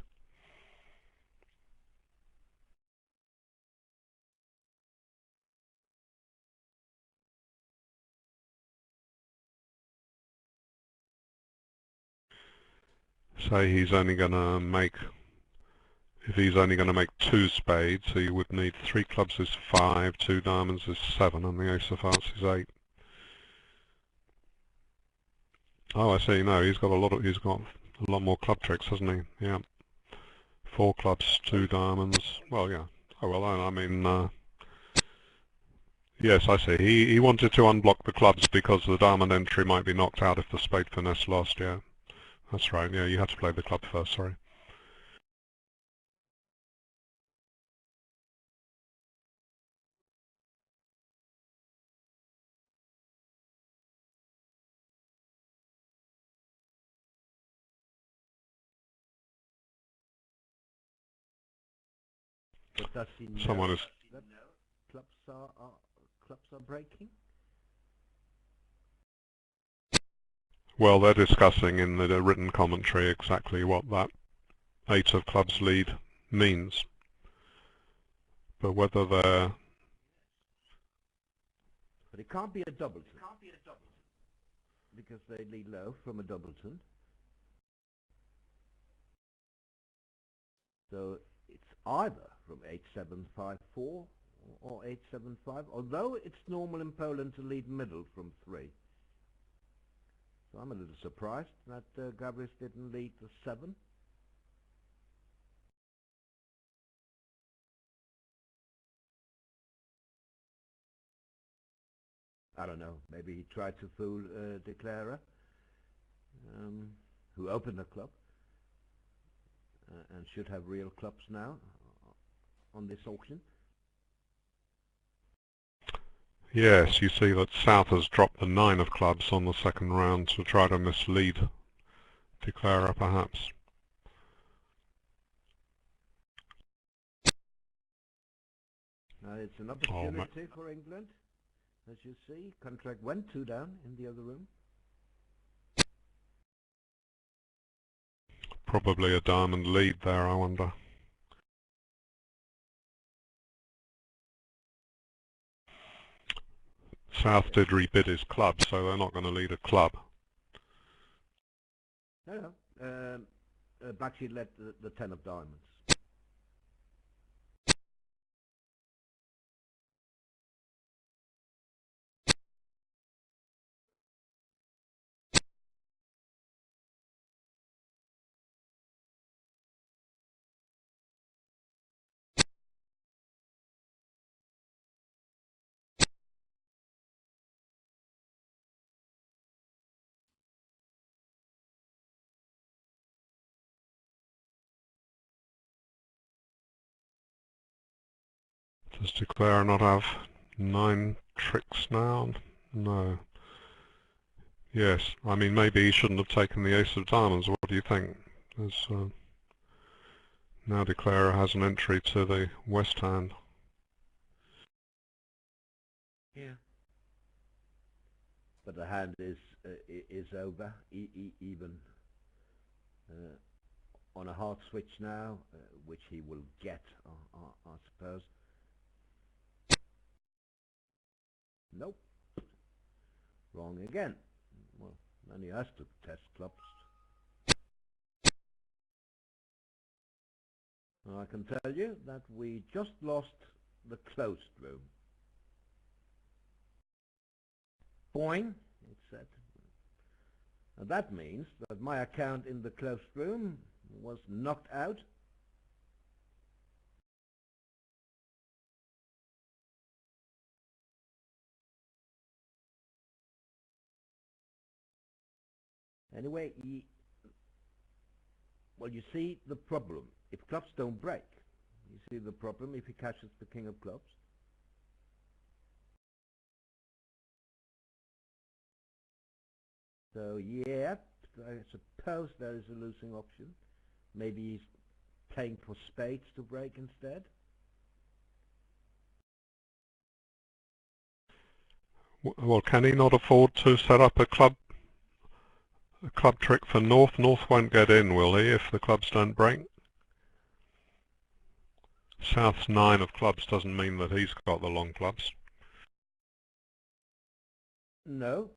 Say he's only going to make, if he's only going to make 2 spades, he would need 3 clubs is 5, 2 diamonds is 7, and the ace of hearts is 8. Oh, I see. No, he's got a lot more club tricks, hasn't he? Yeah. 4 clubs, 2 diamonds. Well, yeah. Oh well, I mean, yes, I see. He wanted to unblock the clubs because the diamond entry might be knocked out if the spade finesse lost. Yeah, that's right. Yeah, you had to play the club first. Sorry. But does he know Someone is. that clubs are breaking? Well, they're discussing in the written commentary exactly what that 8 of clubs lead means, but whether they're. But it can't be a doubleton. Because they lead low from a doubleton. So it's either from 8754 or 875, although it's normal in Poland to lead middle from 3. So I'm a little surprised that Gabriel didn't lead the 7. I don't know, maybe he tried to fool De Clara, who opened the club and should have real clubs now on this auction. Yes, you see that South has dropped the 9 of clubs on the second round to try to mislead De Clara, perhaps. It's an opportunity for England. As you see, contract went 2 down in the other room. Probably a diamond lead there, I wonder. South did rebid his club, so they're not going to lead a club. No. Bakshi led the 10 of diamonds. Does De Clara not have 9 tricks now? No. Yes, I mean maybe he shouldn't have taken the ace of diamonds. What do you think? As now De Clara has an entry to the west hand. Yeah. But the hand is over, even on a hard switch now, which he will get, I suppose. Nope. Wrong again. Well, then he has to test clubs. And I can tell you that we just lost the closed room. Boing, it said. And that means that my account in the closed room was knocked out Anyway, well, you see the problem. If clubs don't break, you see the problem if he catches the king of clubs. So, yeah, I suppose there is a losing option. Maybe he's playing for spades to break instead. Well, can he not afford to set up a club trick for North? North won't get in, will he, if the clubs don't break? South's 9 of clubs doesn't mean that he's got the long clubs. No,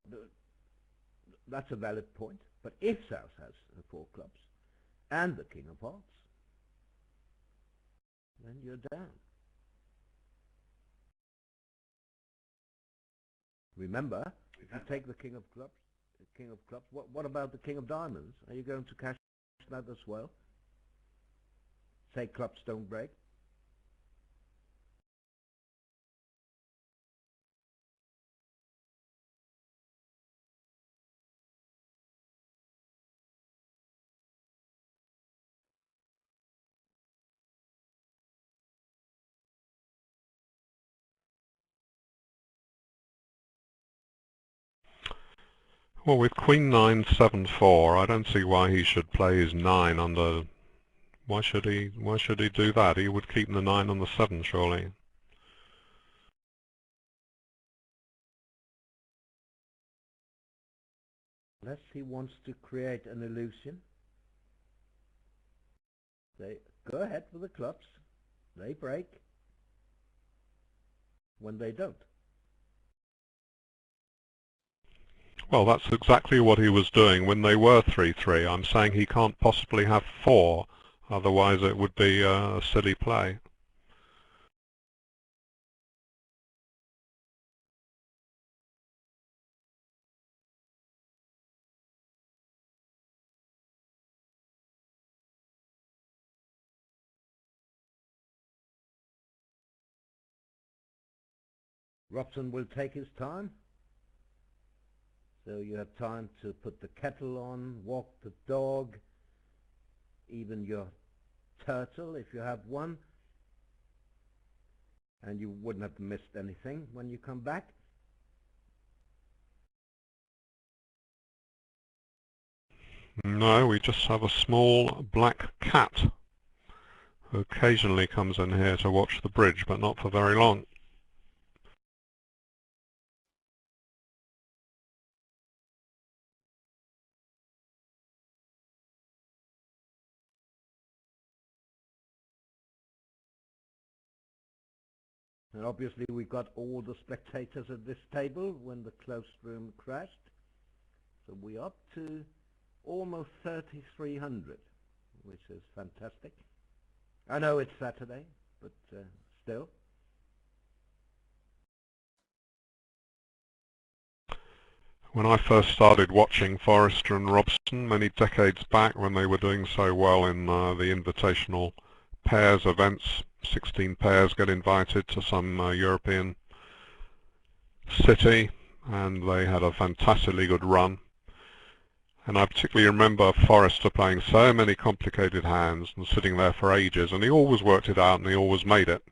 that's a valid point. But if South has the 4 clubs and the king of hearts, then you're down. Remember, if you take the king of clubs, what about the king of diamonds? Are you going to cash that as well? Say clubs don't break. Well, with Queen 9, 7, 4, I don't see why he should play his 9 under... Why should he do that? He would keep the 9 on the 7, surely. Unless he wants to create an illusion. They go ahead with the clubs. They break when they don't. Well, that's exactly what he was doing when they were 3-3. I'm saying he can't possibly have 4, otherwise it would be a silly play. Robson will take his time. So you have time to put the kettle on, walk the dog, even your turtle if you have one. And you wouldn't have missed anything when you come back. No, we just have a small black cat who occasionally comes in here to watch the bridge, but not for very long. And obviously we got all the spectators at this table when the closed room crashed. So we're up to almost 3,300, which is fantastic. I know it's Saturday, but still. When I first started watching Forrester and Robson many decades back, when they were doing so well in the invitational pairs events, 16 pairs get invited to some European city, and they had a fantastically good run. And I particularly remember Forrester playing so many complicated hands and sitting there for ages, and he always worked it out and he always made it.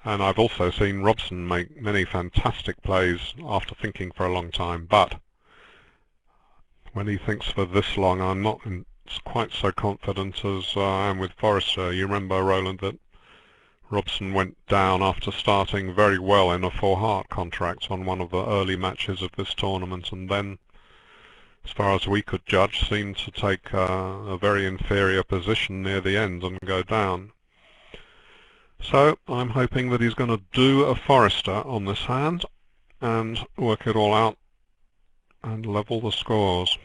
And I've also seen Robson make many fantastic plays after thinking for a long time, but when he thinks for this long, I'm not quite so confident as I am with Forrester. You remember, Roland, that Robson went down after starting very well in a 4-heart contract on one of the early matches of this tournament, and then, as far as we could judge, seemed to take a very inferior position near the end and go down. So I'm hoping that he's going to do a Forrester on this hand and work it all out and level the scores.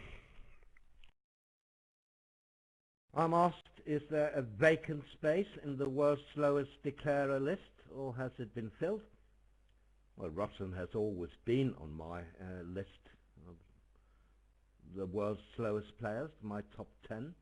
I'm asked, is there a vacant space in the world's slowest declarer list, or has it been filled? Well, Robson has always been on my list of the world's slowest players, my top 10.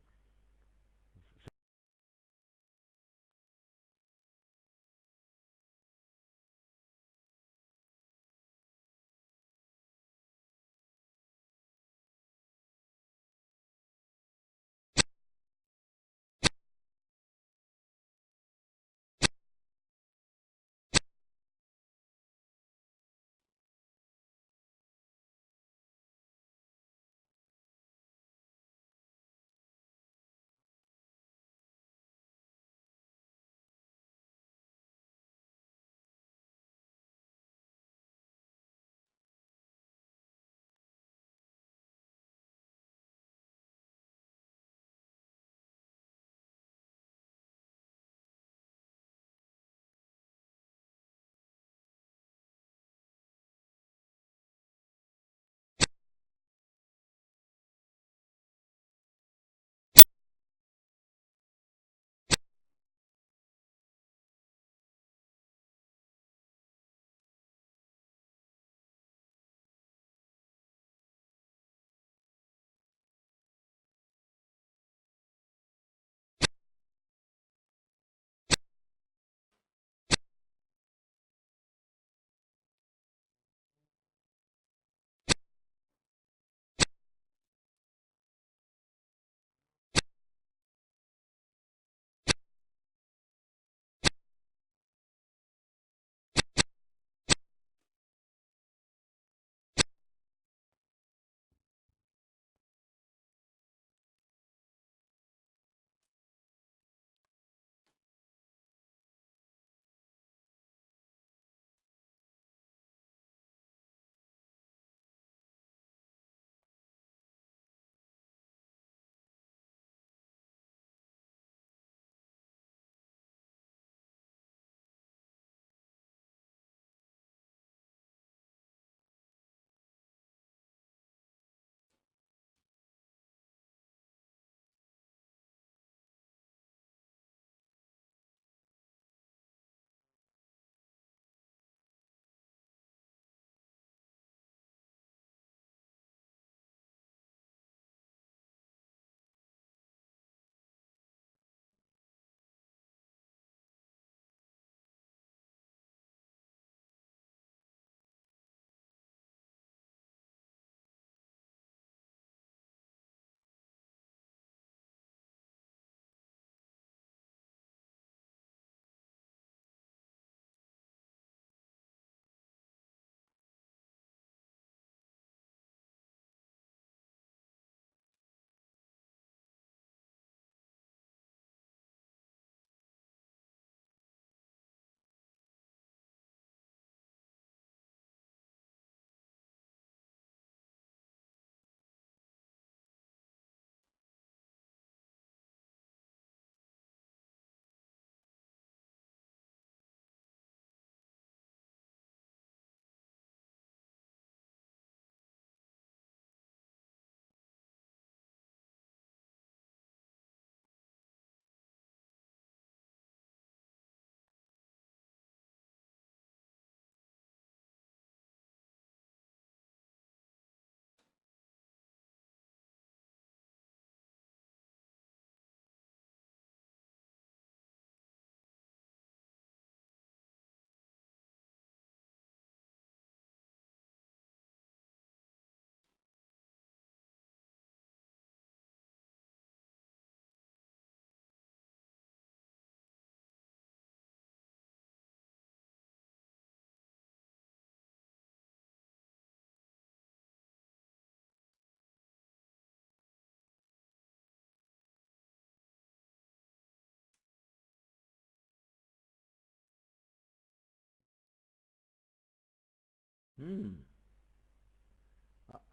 Hmm.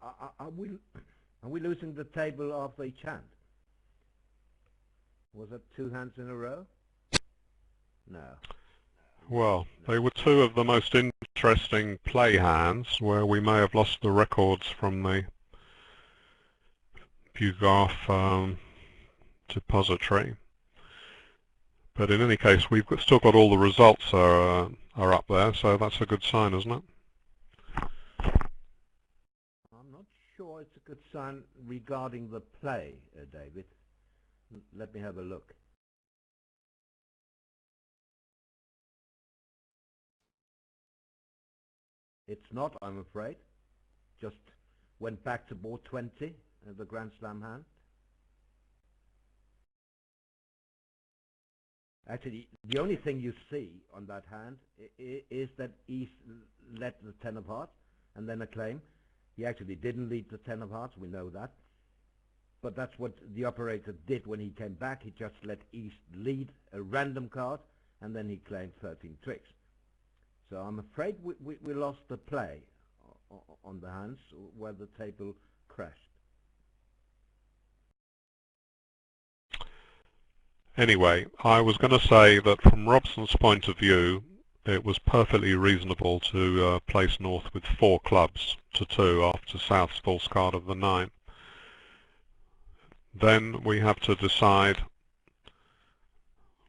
Are we losing the table after each hand? Was it two hands in a row? No. Well, they were two of the most interesting play hands where we may have lost the records from the Bugaf depository. But in any case, still got all the results are up there, so that's a good sign, isn't it? I'm not sure it's a good sign regarding the play, David. Let me have a look. It's not, I'm afraid. Just went back to board 20, the Grand Slam hand. Actually, the only thing you see on that hand is that East led the 10 of hearts and then a claim. He actually didn't lead the 10 of hearts, we know that. But that's what the operator did when he came back. He just let East lead a random card and then he claimed 13 tricks. So I'm afraid we lost the play on the hands where the table crashed. Anyway, I was going to say that from Robson's point of view, it was perfectly reasonable to place North with 4 clubs to 2 after South's false card of the 9. Then we have to decide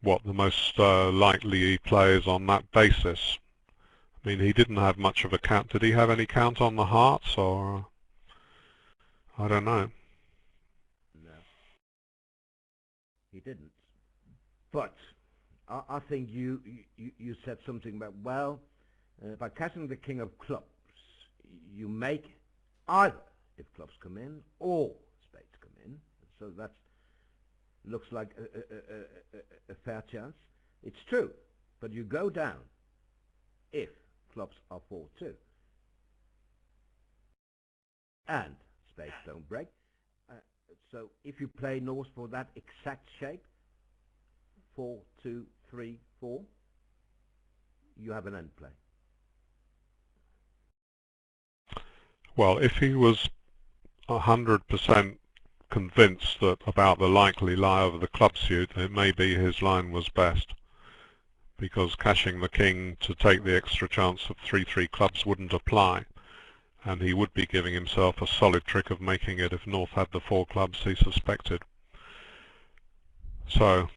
what the most likely play is on that basis. I mean, he didn't have much of a count. Did he have any count on the hearts, or I don't know. No, he didn't. But I think you said something about, well, by catching the king of clubs, you make either if clubs come in or spades come in. So that looks like a fair chance. It's true, but you go down if clubs are 4-2 and spades don't break. So if you play North for that exact shape, 4, 2, 3, 4, you have an end play. Well, if he was 100% convinced that about the likely lie of the club suit, it may be his line was best, because cashing the king to take the extra chance of 3-3 clubs wouldn't apply, and he would be giving himself a solid trick of making it if North had the 4 clubs he suspected. So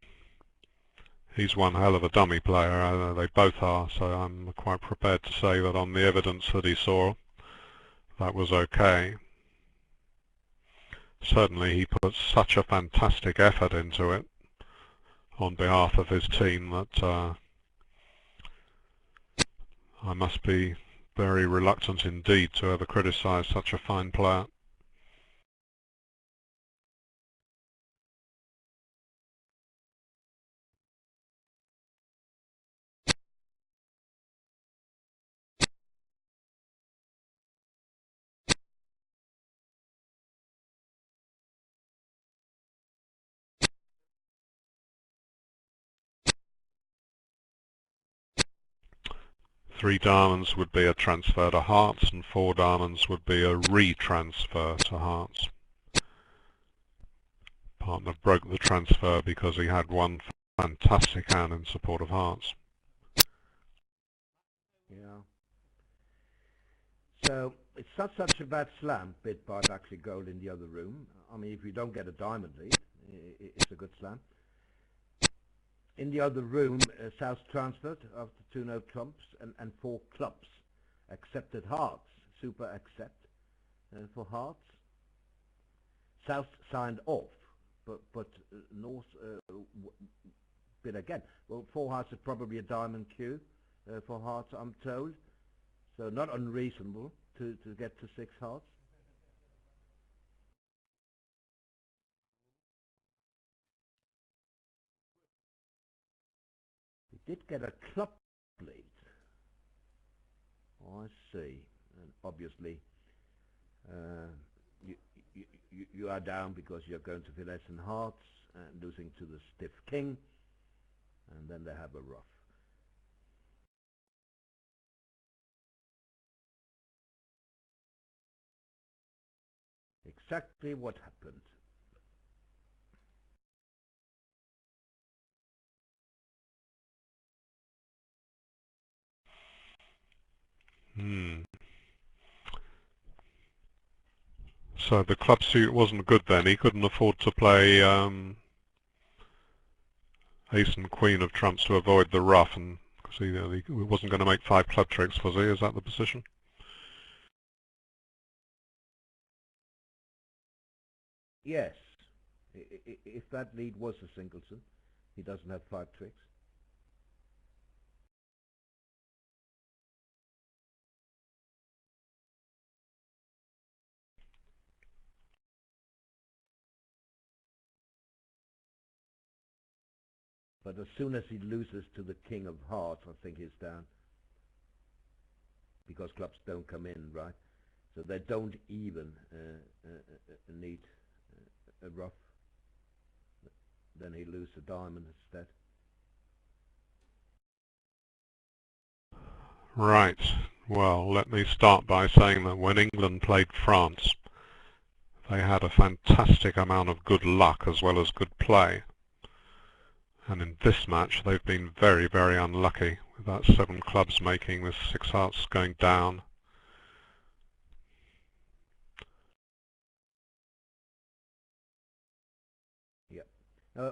he's one hell of a dummy player, they both are, so I'm quite prepared to say that on the evidence that he saw, that was okay. Certainly he put such a fantastic effort into it on behalf of his team that I must be very reluctant indeed to ever criticise such a fine player. Three diamonds would be a transfer to hearts, and 4 diamonds would be a retransfer to hearts. Partner broke the transfer because he had one fantastic hand in support of hearts. Yeah. So it's not such a bad slam bid by actually gold in the other room. I mean, if you don't get a diamond lead, it's a good slam. In the other room, South transferred after 2 no trumps and 4 clubs. Accepted hearts, super accept for hearts. South signed off, but North bid again. Well, 4 hearts is probably a diamond cue for hearts, I'm told. So not unreasonable to get to 6 hearts. He did get a club lead. Oh, I see. And obviously, you are down because you're going to finesse in hearts and losing to the stiff king, and then they have a ruff. exactly what happened. Hmm. So the club suit wasn't good then. He couldn't afford to play ace and queen of trumps to avoid the ruff, and because he wasn't going to make 5 club tricks, was he? Is that the position? Yes, if that lead was a singleton, he doesn't have 5 tricks. But as soon as he loses to the king of hearts, I think he's down. Because clubs don't come in, right? So they don't even need a ruff. Then he loses a diamond instead. Right. Well, let me start by saying that when England played France, they had a fantastic amount of good luck as well as good play. And in this match, they've been very, very unlucky with that 7 clubs making this 6 hearts going down. Yep.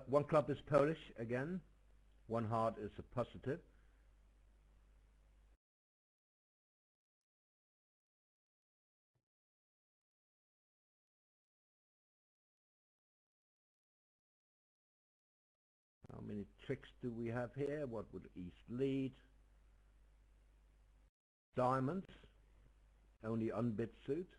1 club is Polish again. 1 heart is a positive. How many tricks do we have here? What would East lead? Diamonds. Only unbid suit.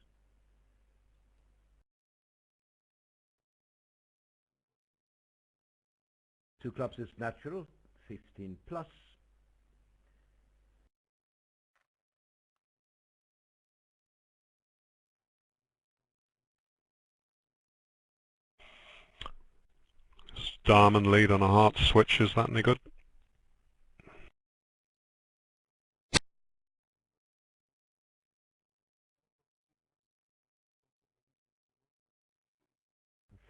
2 clubs is natural. 15 plus. Diamond lead on a heart switch, is that any good? I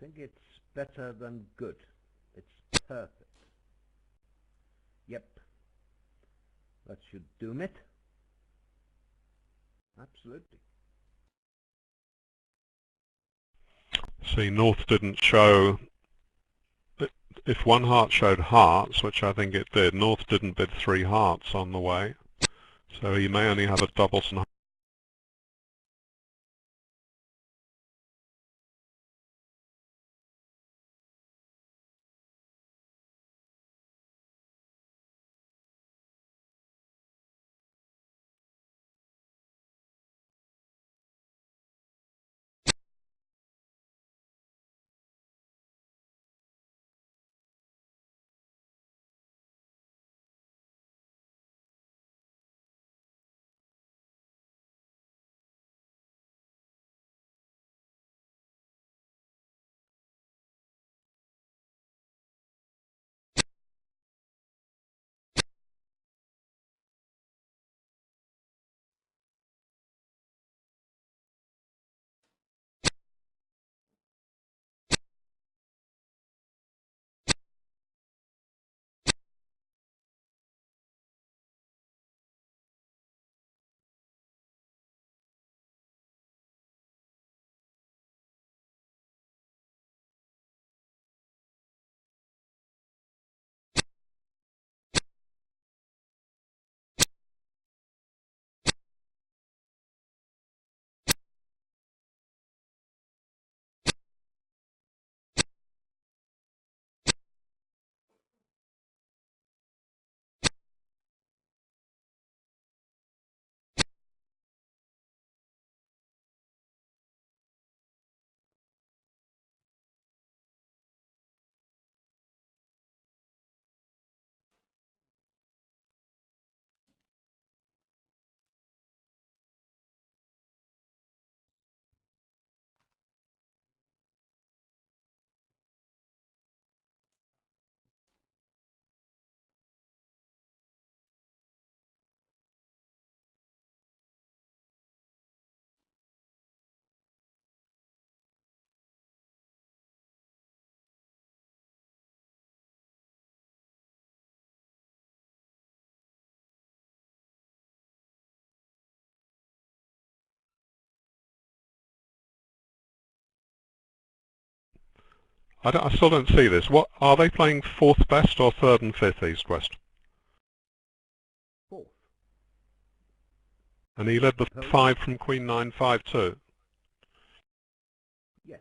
think it's better than good. It's perfect. Yep. That should doom it. Absolutely. See, North didn't show. If 1 heart showed hearts, which I think it did, North didn't bid 3 hearts on the way. So he may only have a doubles and I still don't see this. What are they playing, fourth best or third and fifth east-west? Fourth. And he led the Poland? 5 from Queen 9, 5-2. Yes.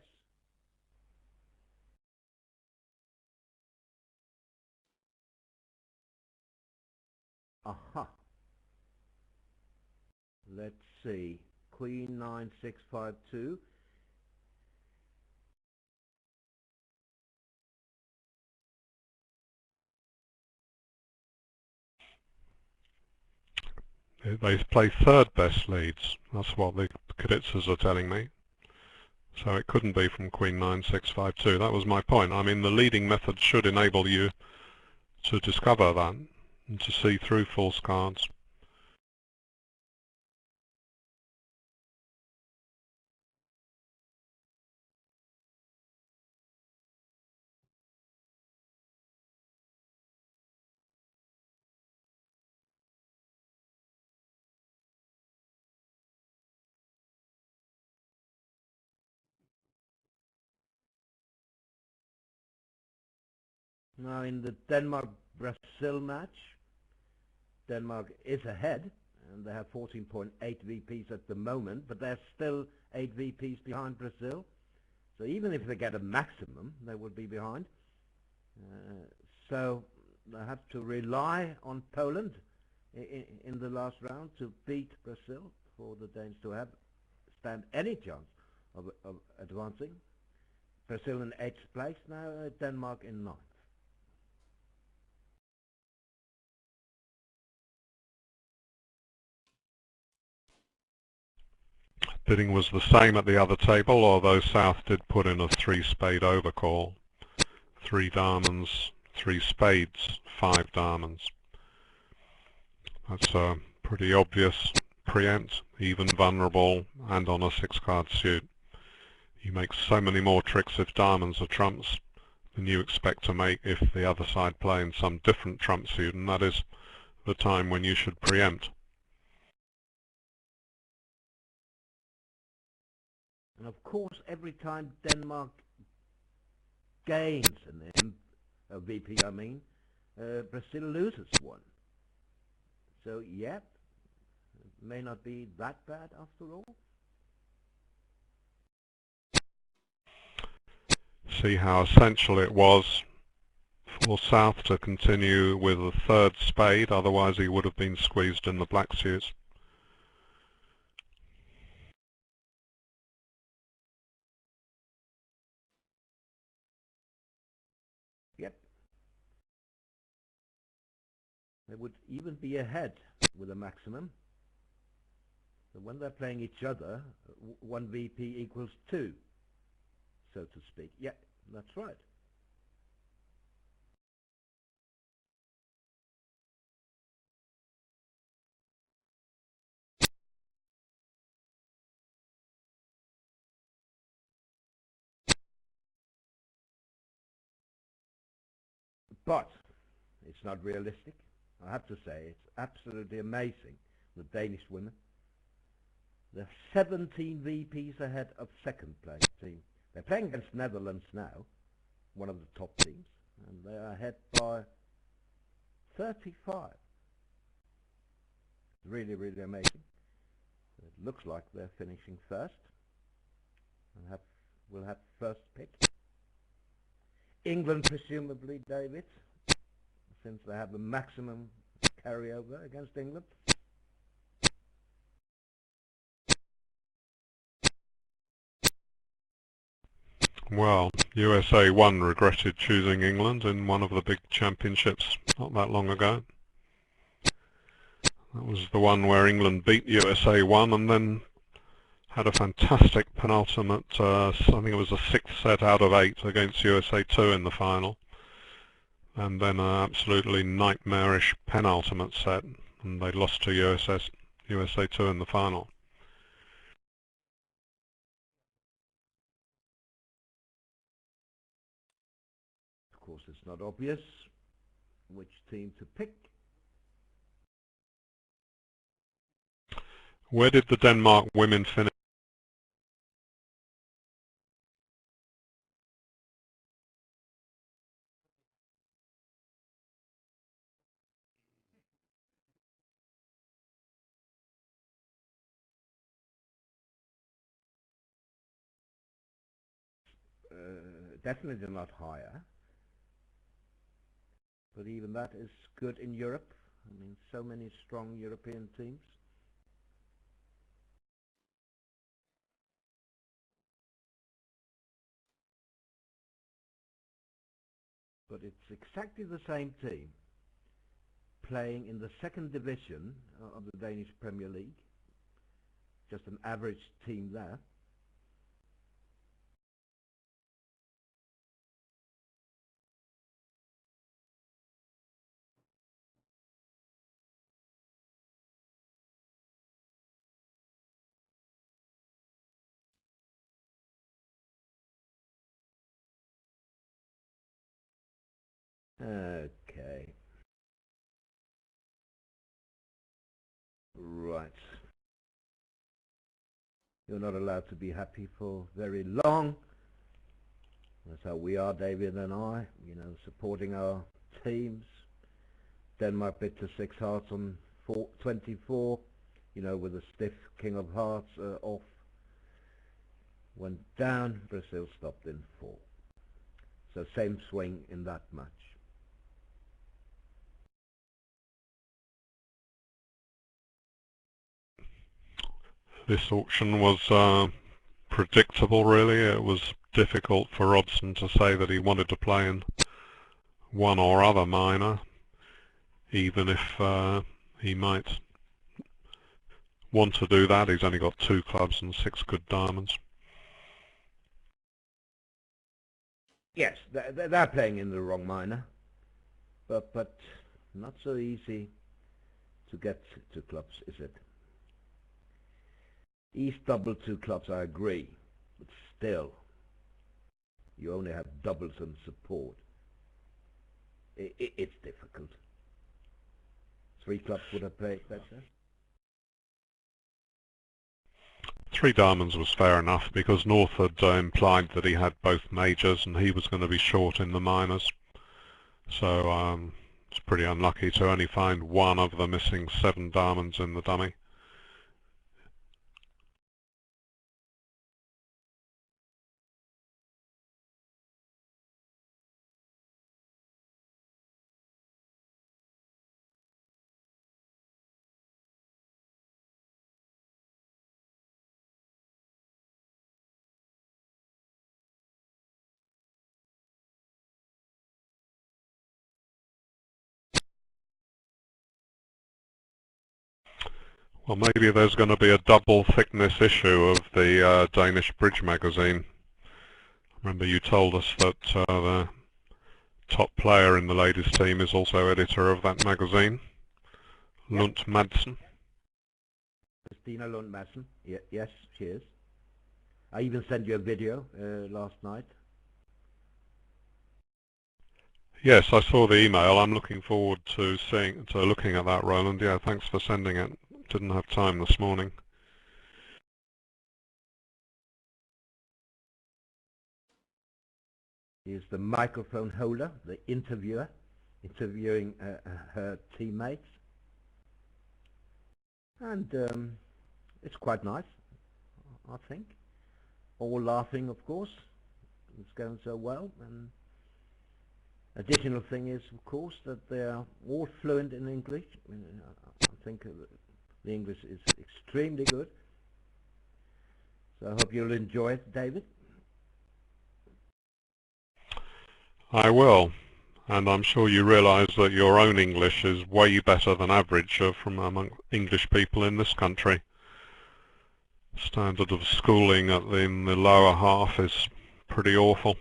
Aha. Let's see. Queen 9, 6, 5, 2. They play third best leads. That's what the Kaditzers are telling me. So it couldn't be from Queen 9, 6, 5, 2. That was my point. I mean, the leading method should enable you to discover that and to see through false cards. Now in the Denmark-Brazil match, Denmark is ahead, and they have 14.8 VPs at the moment, but they're still 8 VPs behind Brazil. So even if they get a maximum, they would be behind. So they have to rely on Poland in the last round to beat Brazil for the Danes to stand any chance of advancing. Brazil in 8th place now, Denmark in 9th. Bidding was the same at the other table, although South did put in a 3-spade overcall. 3 diamonds, 3 spades, 5 diamonds. That's a pretty obvious preempt, even vulnerable, and on a 6-card suit. You make so many more tricks if diamonds are trumps than you expect to make if the other side play in some different trump suit, and that is the time when you should preempt. And of course, every time Denmark gains a VP, Brazil loses one. So, yeah, it may not be that bad after all. See how essential it was for South to continue with a 3rd spade, otherwise he would have been squeezed in the black suits. Yep. They would even be ahead with a maximum. So when they're playing each other, 1 VP equals 2, so to speak. Yeah, that's right. But it's not realistic. I have to say, it's absolutely amazing, the Danish women. They're 17 VPs ahead of 2nd place team. They're playing against Netherlands now, one of the top teams, and they are ahead by 35. Really, really amazing. It looks like they're finishing first. And we'll have first pick. England, presumably, David, since they have the maximum carryover against England. Well, USA 1 regretted choosing England in one of the big championships not that long ago. That was the one where England beat USA 1 and then had a fantastic penultimate, I think it was a 6th set out of 8 against USA 2 in the final. And then an absolutely nightmarish penultimate set, and they lost to USA 2 in the final. Of course, it's not obvious which team to pick. Where did the Denmark women finish? definitely not higher. But even that is good in Europe. I mean, so many strong European teams. But it's exactly the same team playing in the second division of the Danish Premier League. Just an average team there. Okay. Right. You're not allowed to be happy for very long. That's how we are, David and I, you know, supporting our teams. Denmark bid to 6 hearts on 24, you know, with a stiff King of Hearts off. Went down, Brazil stopped in 4. So same swing in that match. This auction was predictable, really. It was difficult for Robson to say that he wanted to play in one or other minor, even if he might want to do that. He's only got 2 clubs and 6 good diamonds. Yes, they're playing in the wrong minor, but not so easy to get to clubs, is it? East double 2 clubs, I agree, but still, you only have doubles and support. It's difficult. 3 clubs would have played better. 3 diamonds was fair enough because North had implied that he had both majors and he was going to be short in the minors. So it's pretty unlucky to only find one of the missing 7 diamonds in the dummy. Well, maybe there's going to be a double thickness issue of the Danish Bridge magazine. Remember you told us that the top player in the ladies team is also editor of that magazine, yep. Lund Madsen. Christina Lund Madsen, yes, she is. I even sent you a video last night. Yes, I saw the email. I'm looking forward to looking at that, Roland. Yeah, thanks for sending it. Didn't have time this morning. He's the microphone holder, the interviewer, interviewing her teammates. And it's quite nice, I think. All laughing, of course. It's going so well. And additional thing is, of course, that they are all fluent in English. I think the English is extremely good. So I hope you'll enjoy it, David. I will. And I'm sure you realise that your own English is way better than average from among English people in this country. Standard of schooling in the lower half is pretty awful.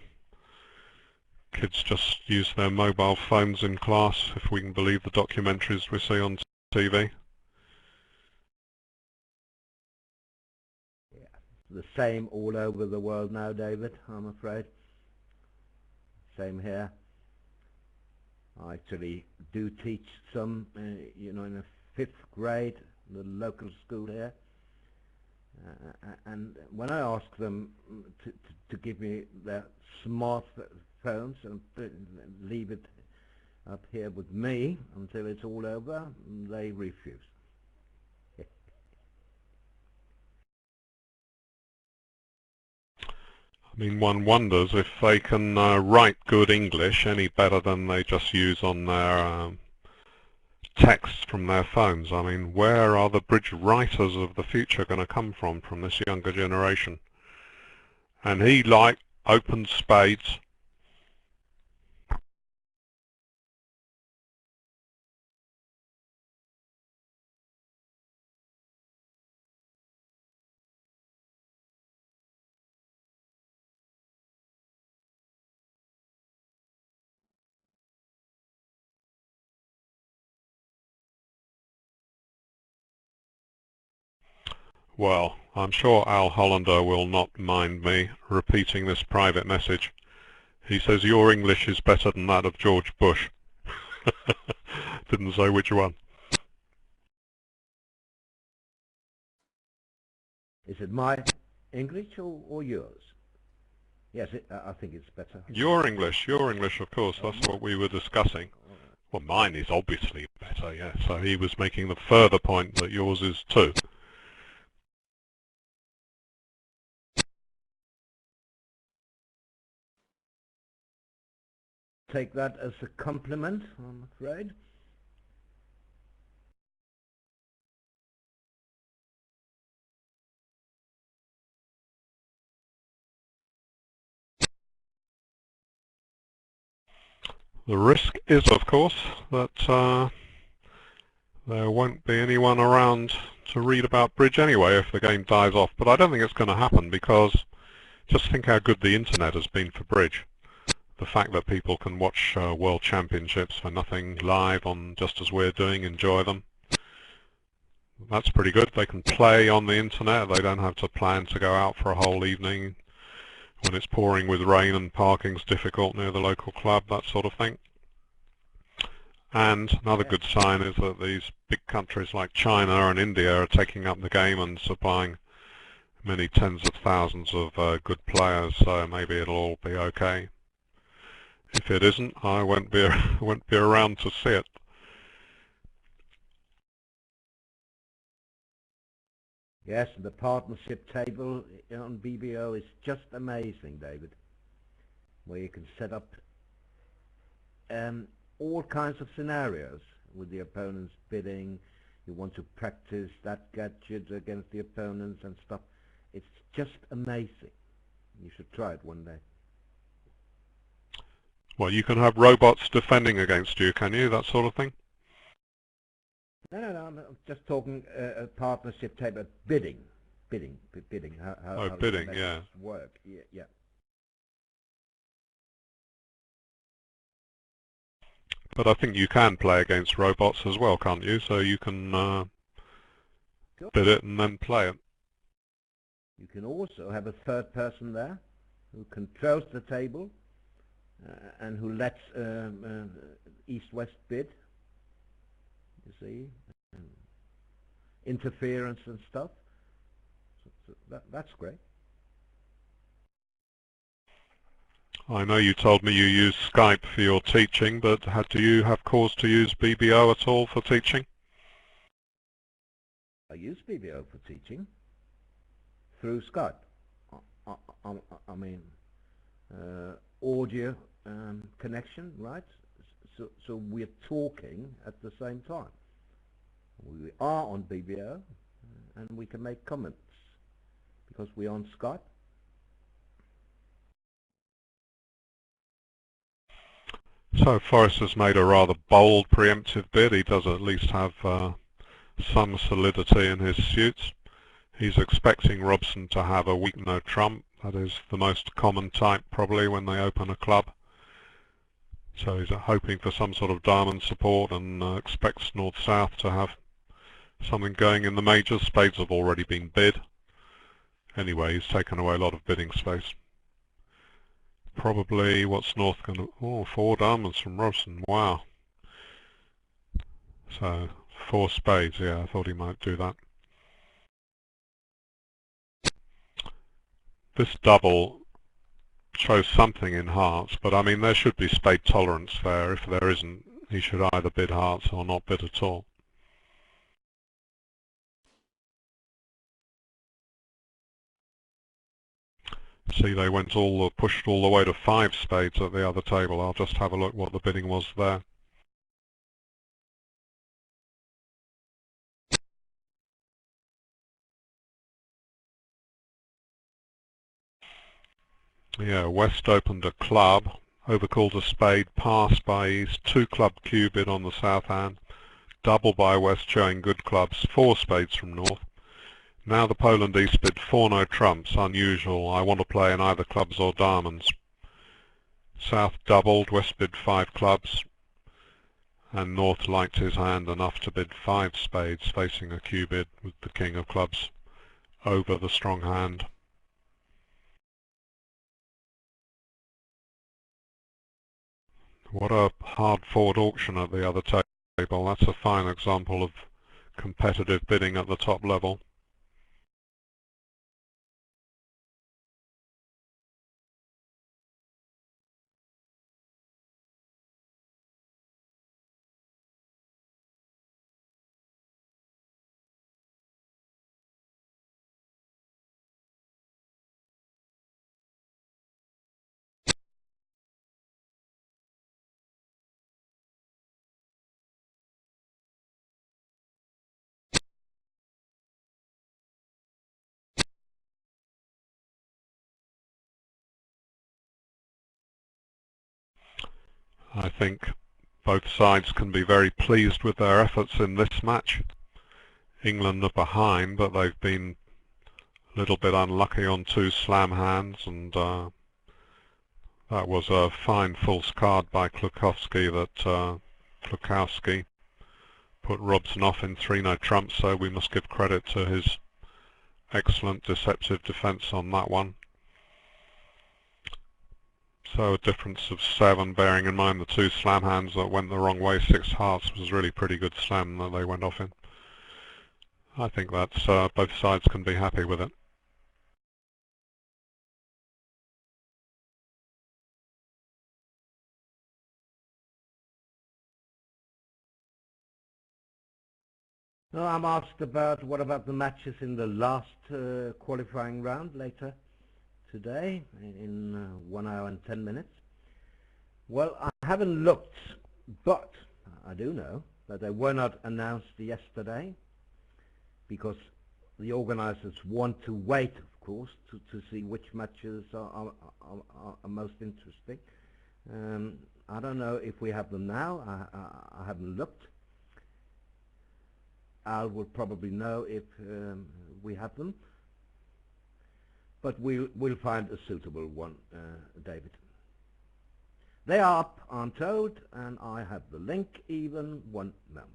Kids just use their mobile phones in class, if we can believe the documentaries we see on TV. Yeah, the same all over the world now, David, I'm afraid. Same here. I actually do teach some, you know, in the 5th grade, the local school here. And when I ask them to give me their smartphones and leave it up here with me until it's all over, they refuse. I mean, one wonders if they can write good English any better than they just use on their texts from their phones. I mean, where are the bridge writers of the future going to come from this younger generation? And he, like, opened spades. Well, I'm sure Al Hollander will not mind me repeating this private message. He says your English is better than that of George Bush. Didn't say which one. Is it my English or yours? Yes, I think it's better. Your English, of course, that's what we were discussing. Well, mine is obviously better, yeah. So he was making the further point that yours is too. Take that as a compliment, I'm afraid. The risk is, of course, that there won't be anyone around to read about bridge anyway if the game dies off. But I don't think it's going to happen, because just think how good the internet has been for bridge. The fact that people can watch World Championships for nothing live on just as we're doing, enjoy them. That's pretty good. They can play on the internet. They don't have to plan to go out for a whole evening when it's pouring with rain and parking's difficult near the local club, that sort of thing. And another good sign is that these big countries like China and India are taking up the game and supplying many tens of thousands of good players, so maybe it'll all be okay. If it isn't, I won't be around to see it. Yes, the partnership table on BBO is just amazing, David, where you can set up all kinds of scenarios with the opponents bidding. You want to practice that gadget against the opponents and stuff. It's just amazing. You should try it one day. Well, you can have robots defending against you, can you? That sort of thing? No, I'm just talking a partnership table, bidding. How bidding, yeah. Work, yeah. But I think you can play against robots as well, can't you? So you can bid it and then play it. You can also have a third person there who controls the table and who lets East-West bid, you see, interference and stuff. So that's great. I know you told me you use Skype for your teaching, but do you have cause to use BBO at all for teaching? I use BBO for teaching through Skype. I mean, audio connection, right? So we're talking at the same time. We are on BBO and we can make comments because we're on Skype. So Forrest has made a rather bold preemptive bid. He does at least have some solidity in his suits. He's expecting Robson to have a weak no trump. That is the most common type probably when they open a club. So he's hoping for some sort of diamond support and expects north-south to have something going in the majors. Spades have already been bid. Anyway, he's taken away a lot of bidding space. Probably what's north going to... Oh, 4 diamonds from Robson. Wow. So 4 spades. Yeah, I thought he might do that. This double shows something in hearts, but I mean there should be spade tolerance there. If there isn't, he should either bid hearts or not bid at all. See, they went pushed all the way to 5 spades at the other table. I'll just have a look what the bidding was there. Yeah, West opened a club, overcalled a spade, passed by East, 2 club cue bid on the south hand, double by West showing good clubs, 4 spades from North. Now the Poland East bid 4 no trumps, unusual. I want to play in either clubs or diamonds. South doubled, West bid 5 clubs, and North liked his hand enough to bid 5 spades, facing a cue bid with the king of clubs over the strong hand. What a hard-fought auction at the other table. That's a fine example of competitive bidding at the top level. I think both sides can be very pleased with their efforts in this match. England are behind, but they've been a little bit unlucky on 2 slam hands, and that was a fine false card by Klukowski that Klukowski put Robson off in 3 no trumps, so we must give credit to his excellent deceptive defence on that one. So a difference of 7, bearing in mind the 2 slam hands that went the wrong way. 6 hearts was really pretty good slam that they went off in. I think that's both sides can be happy with it. No, I'm asked about what about the matches in the last qualifying round later today in 1 hour and 10 minutes. Well, I haven't looked, but I do know that they were not announced yesterday because the organizers want to wait, of course, to see which matches are most interesting. I don't know if we have them now. I haven't looked. Al will probably know if we have them, but we'll find a suitable one, David. They are up, I'm told, and I have the link even. One moment.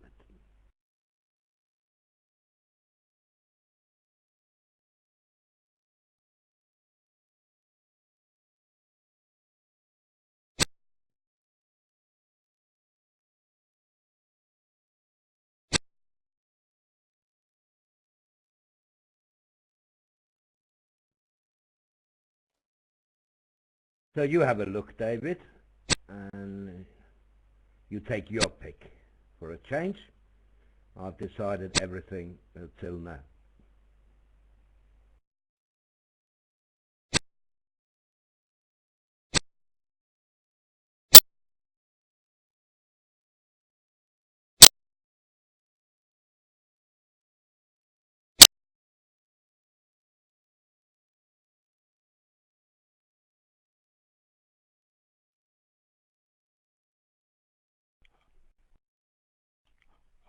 So you have a look, David, and you take your pick for a change. I've decided everything till now.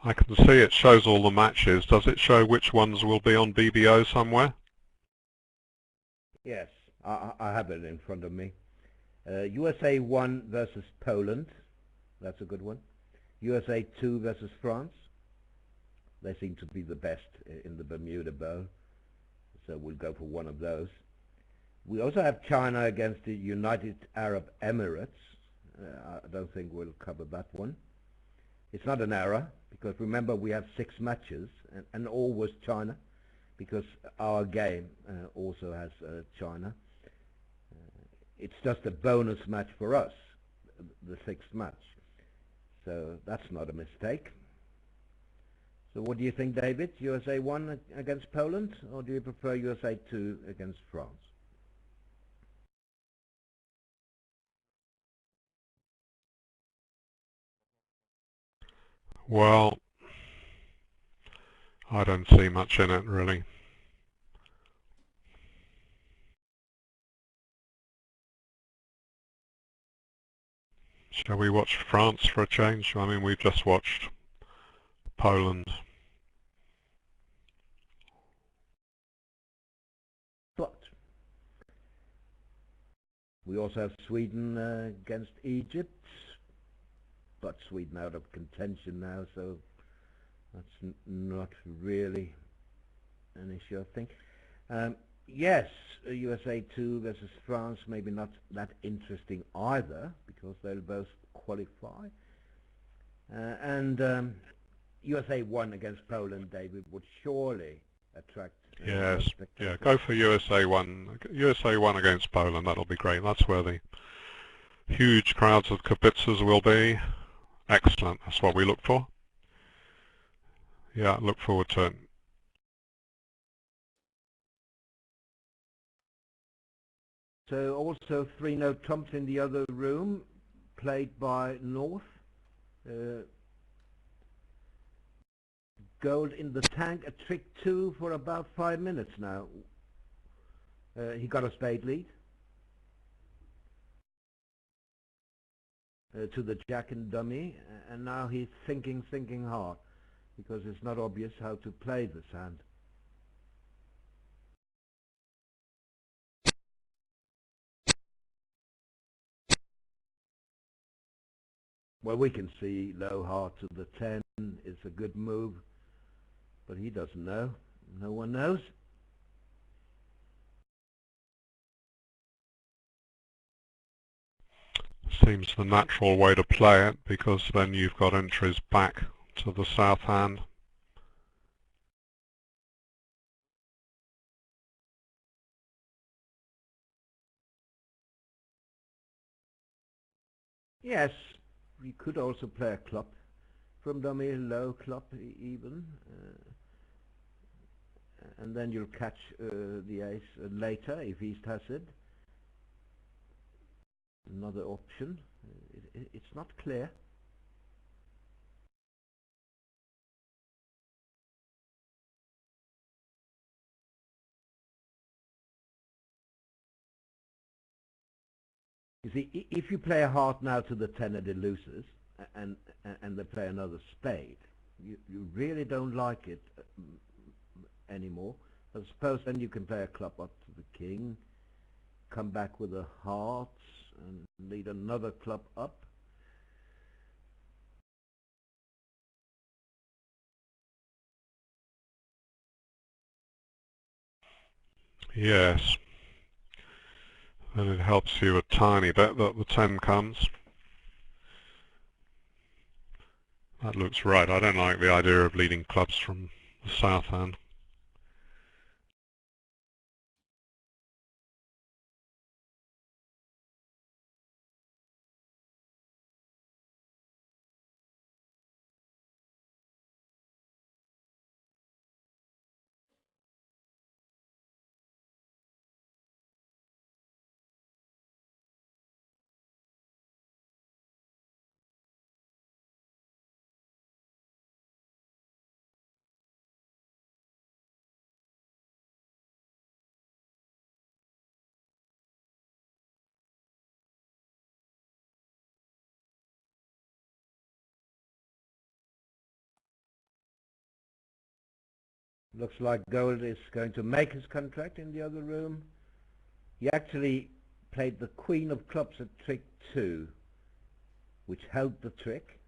I can see it shows all the matches. Does it show which ones will be on BBO somewhere? Yes, I have it in front of me. USA 1 versus Poland. That's a good one. USA 2 versus France. They seem to be the best in the Bermuda Bowl, so we'll go for one of those. We also have China against the United Arab Emirates. I don't think we'll cover that one. It's not an error, because remember we have 6 matches, and all was China, because our game also has China. It's just a bonus match for us, the 6th match. So that's not a mistake. So what do you think, David? USA 1 against Poland, or do you prefer USA 2 against France? Well, I don't see much in it really. Shall we watch France for a change? I mean, we've just watched Poland. But we also have Sweden against Egypt, but Sweden out of contention now, so that's not really an issue, I think. Yes, USA 2 versus France, maybe not that interesting either, because they'll both qualify. And USA 1 against Poland, David, would surely attract Yes, spectators. yeah, go for USA 1. USA 1 against Poland, that'll be great. That's where the huge crowds of kibitzers will be. Excellent, that's what we look for. Yeah, look forward to it. So also 3-note trumps in the other room, played by North. Gold in the tank, a trick 2 for about 5 minutes now. He got a spade lead to the jack and dummy, and now he's thinking hard, because it's not obvious how to play this hand. Well, we can see low heart to the 10 is a good move, but he doesn't know. No one knows. Seems the natural way to play it, because then you've got entries back to the south hand. Yes, we could also play a club from dummy, low club even, and then you'll catch the ace later if East has it. Another option. It's not clear. You see, if you play a heart now to the 10 and it loses, and they play another spade, you really don't like it anymore. I suppose then you can play a club up to the king, come back with a heart, and lead another club up. Yes. Then it helps you a tiny bit that the 10 comes. That looks right. I don't like the idea of leading clubs from the south hand. Looks like Gold is going to make his contract in the other room. He actually played the queen of clubs at trick 2, which held the trick,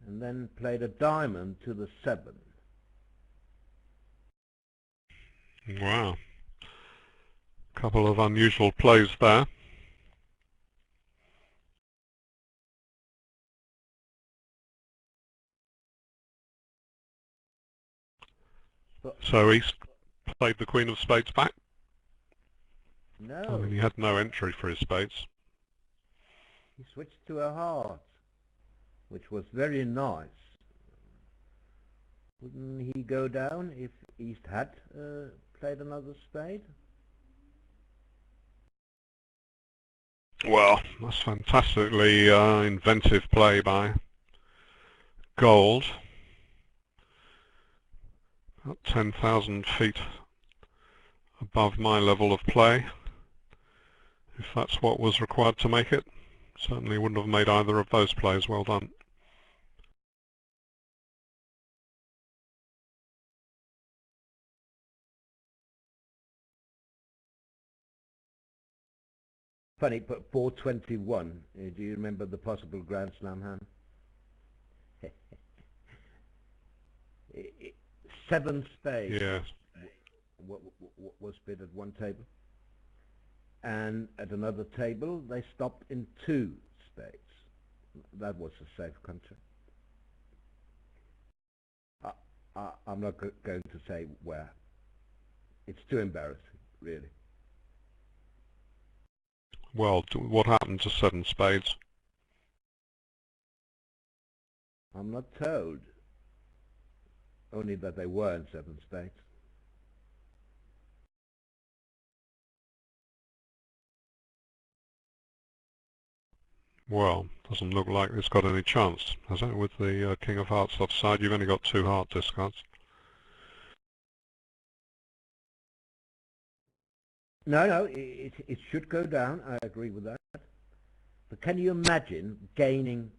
and then played a diamond to the 7. Wow. Couple of unusual plays there. So East played the queen of spades back? No. I mean, he had no entry for his spades. He switched to a heart, which was very nice. Wouldn't he go down if East had played another spade? Well, that's fantastically inventive play by gold, about 10,000 feet above my level of play, if that's what was required to make it. Certainly wouldn't have made either of those plays. Well done. Funny, but 421, do you remember the possible Grand Slam hand? 7 spades. Yes. Was bid at one table. And at another table, they stopped in 2 spades. That was a safe contract. I'm not going to say where. It's too embarrassing, really. Well, what happened to 7 spades? I'm not told. Only that they weren't 7 spades. Well, doesn't look like it's got any chance, has it? With the King of Hearts offside, you've only got 2 heart discards. No, it should go down. I agree with that. But can you imagine gaining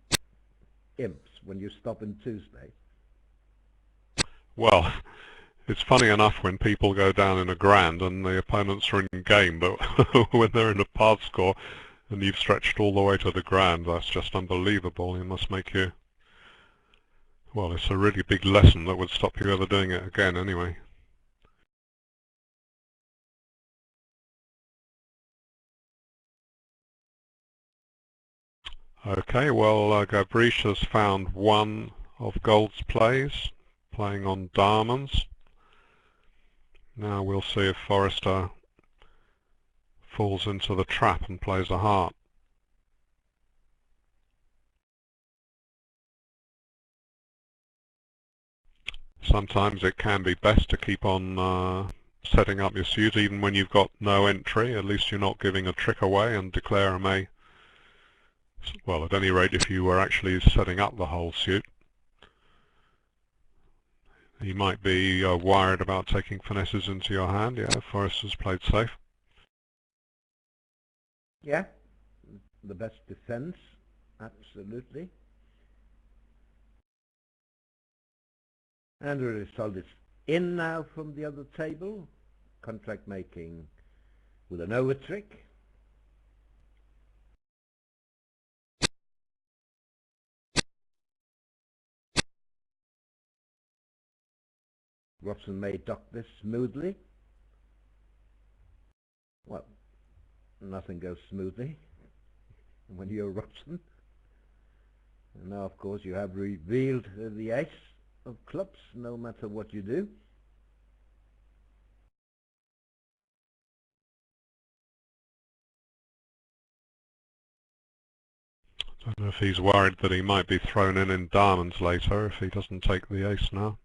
imps when you stop in 2 spades? Well, it's funny enough when people go down in a grand and the opponents are in game, but when they're in a par score and you've stretched all the way to the grand, that's just unbelievable. It must make you... Well, it's a really big lesson that would stop you ever doing it again anyway. Okay, well, Gabrish has found one of Gold's plays, playing on diamonds. Now we'll see if Forrester falls into the trap and plays a heart. Sometimes it can be best to keep on setting up your suit even when you've got no entry. At least you're not giving a trick away and declare him a... Well, at any rate, if you were actually setting up the whole suit, you might be worried about taking finesses into your hand. Yeah, Forrester's played safe. Yeah, the best defense, absolutely. And the result is in now from the other table. Contract making with an over trick. Robson may dock this smoothly. Well, nothing goes smoothly when you're Robson. And now, of course, you have revealed the ace of clubs, no matter what you do. I don't know if he's worried that he might be thrown in diamonds later if he doesn't take the ace now.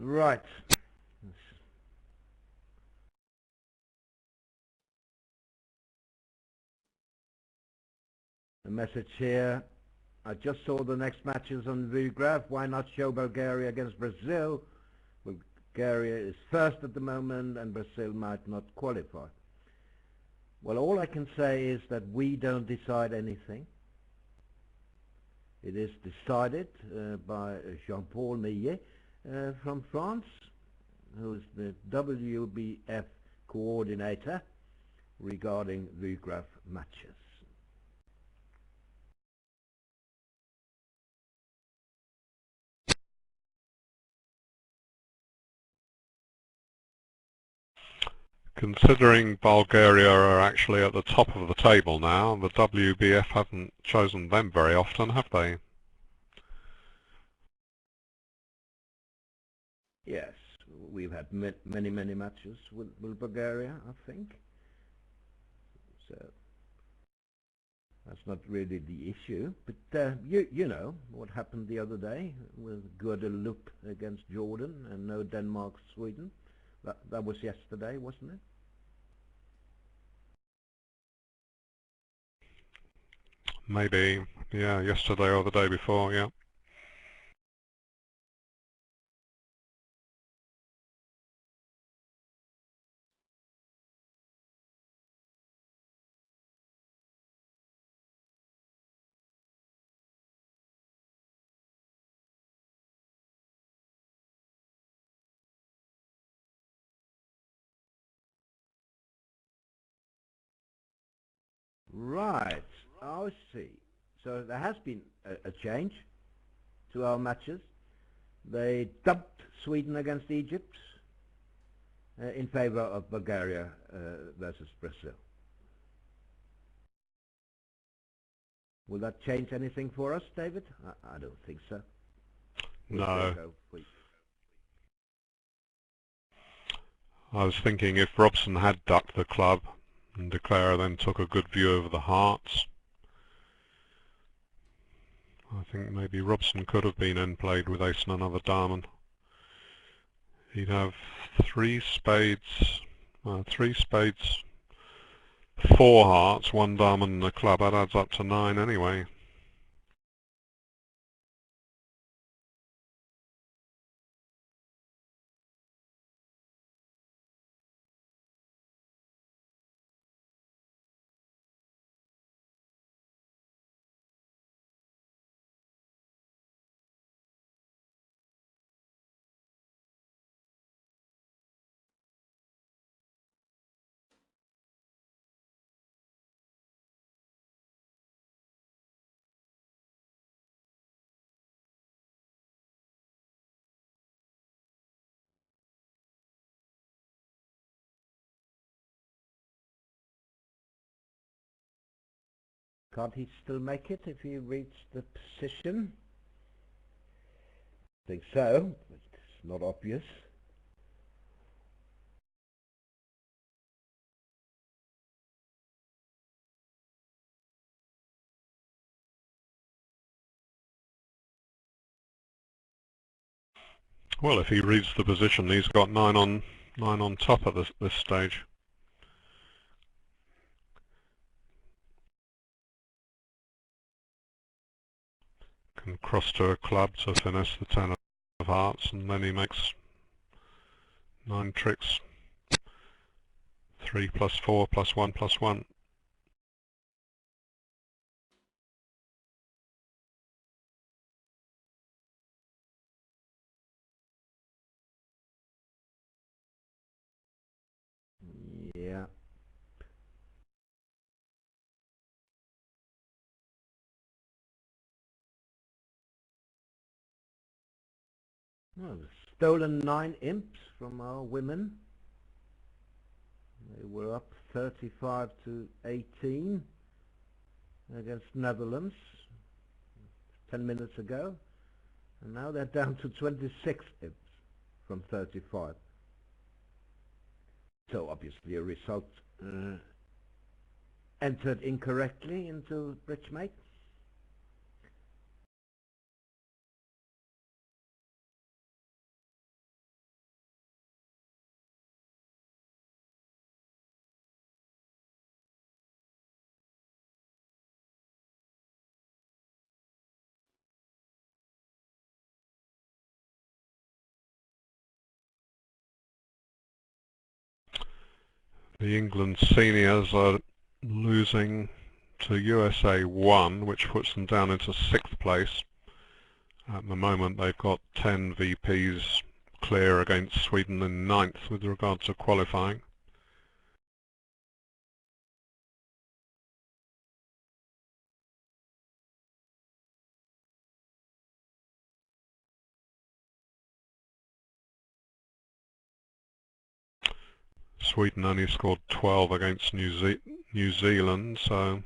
Right. The message here, I just saw the next matches on Vugraph. Why not show Bulgaria against Brazil? Bulgaria is first at the moment and Brazil might not qualify. Well, all I can say is that we don't decide anything. It is decided by Jean-Paul Millet from France, who is the WBF coordinator regarding Vugraph matches. Considering Bulgaria are actually at the top of the table now, the WBF haven't chosen them very often, have they? Yes, we've had many matches with Bulgaria, I think. So That's not really the issue, but you know what happened the other day with Guadeloupe against Jordan and no Denmark, Sweden. That was yesterday, wasn't it? Maybe, yeah, yesterday or the day before, yeah. Right, I see. So there has been a change to our matches. They dumped Sweden against Egypt in favor of Bulgaria versus Brazil. Will that change anything for us, David? I don't think so. No. I was thinking if Robson had ducked the club and de Clara then took a good view of the hearts, I think maybe Robson could have been end played with ace and another diamond. He'd have three spades, four hearts, one diamond and a club. That adds up to 9 anyway. Can't he still make it if he reached the position? I think so, but it's not obvious. Well, if he reads the position, he's got 9 on top at this stage. Can cross to a club to finesse the 10 of hearts, and then he makes 9 tricks. 3 plus 4 plus 1 plus 1. Yeah. Well, stolen 9 imps from our women. They were up 35 to 18 against Netherlands 10 minutes ago, and now they're down to 26 imps from 35. So obviously a result entered incorrectly into bridgemate. The England seniors are losing to USA 1, which puts them down into 6th place. At the moment they've got 10 VPs clear against Sweden in 9th with regard to qualifying. Sweden only scored 12 against New Zealand, so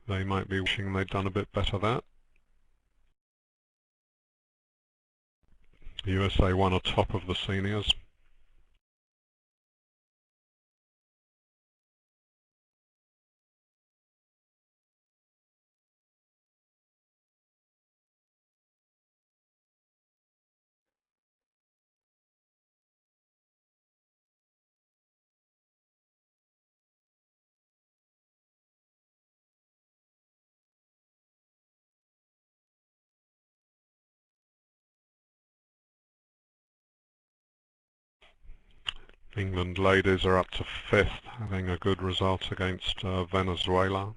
they might be wishing they'd done a bit better there. USA 1 are top of the seniors. England ladies are up to 5th, having a good result against Venezuela.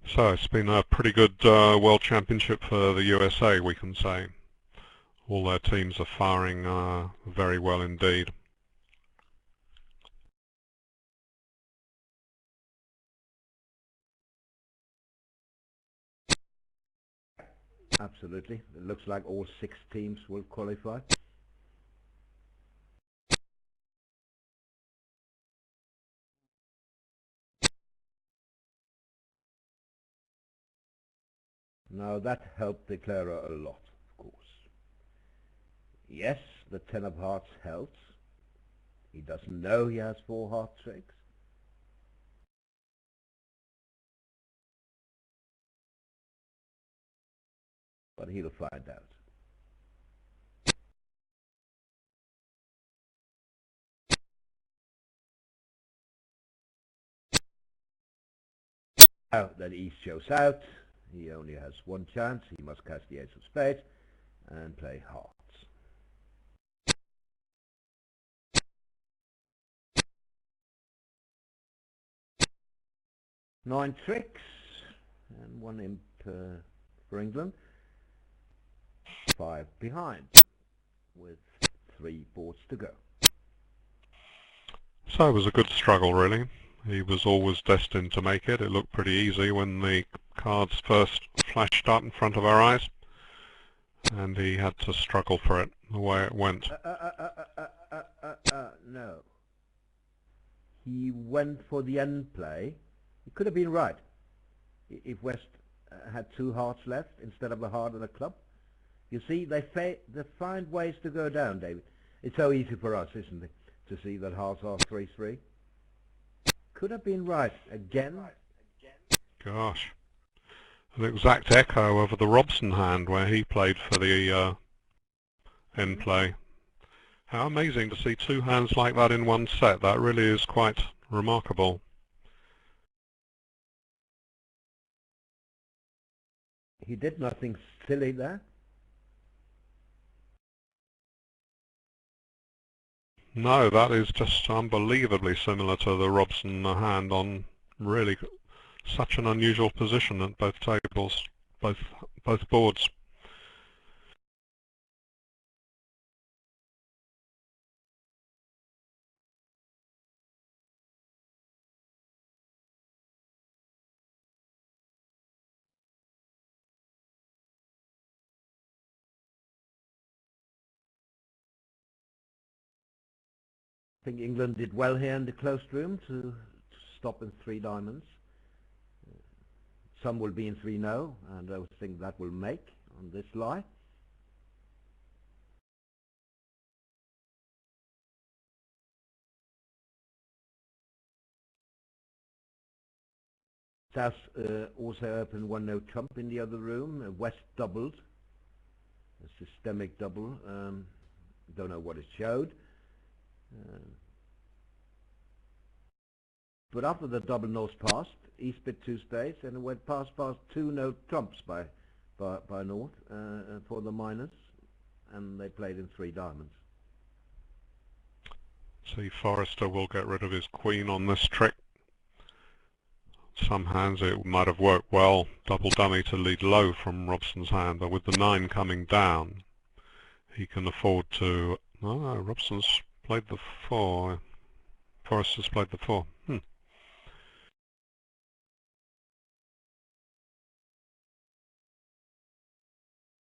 So it's been a pretty good World Championship for the USA, we can say. All their teams are firing very well indeed. Absolutely. It looks like all 6 teams will qualify. Now that helped Declarer a lot, of course. Yes, the 10 of hearts helps. He doesn't know he has 4 heart tricks. But he'll find out. Now that East shows out, he only has 1 chance. He must cast the Ace of Spades and play hearts. 9 tricks and 1 imp for England. 5 behind with 3 boards to go. So it was a good struggle really. He was always destined to make it. It looked pretty easy when the cards first flashed up in front of our eyes, and he had to struggle for it the way it went. No. He went for the end play. He could have been right if West had 2 hearts left instead of a heart and a club. You see, they find ways to go down, David. It's so easy for us, isn't it, to see that hearts are 3-3. Could have been right again. Gosh. An exact echo of the Robson hand where he played for the end play. How amazing to see 2 hands like that in one set. That really is quite remarkable. He did nothing silly there. No, that is just unbelievably similar to the Robson hand on really such an unusual position at both tables, both boards. I think England did well here in the closed room to stop in 3 diamonds. Some will be in 3 no, and I think that will make on this lie. South also opened 1 no trump in the other room. West doubled, a systemic double. Don't know what it showed. But after the double nose passed, East bit 2 spades, and it went past 2 no trumps by North for the minors, and they played in 3 diamonds. See, Forrester will get rid of his queen on this trick. Some hands it might have worked well, double dummy to lead low from Robson's hand, but with the 9 coming down, he can afford to... Oh, no, Robson's played the 4. Forrester's played the 4.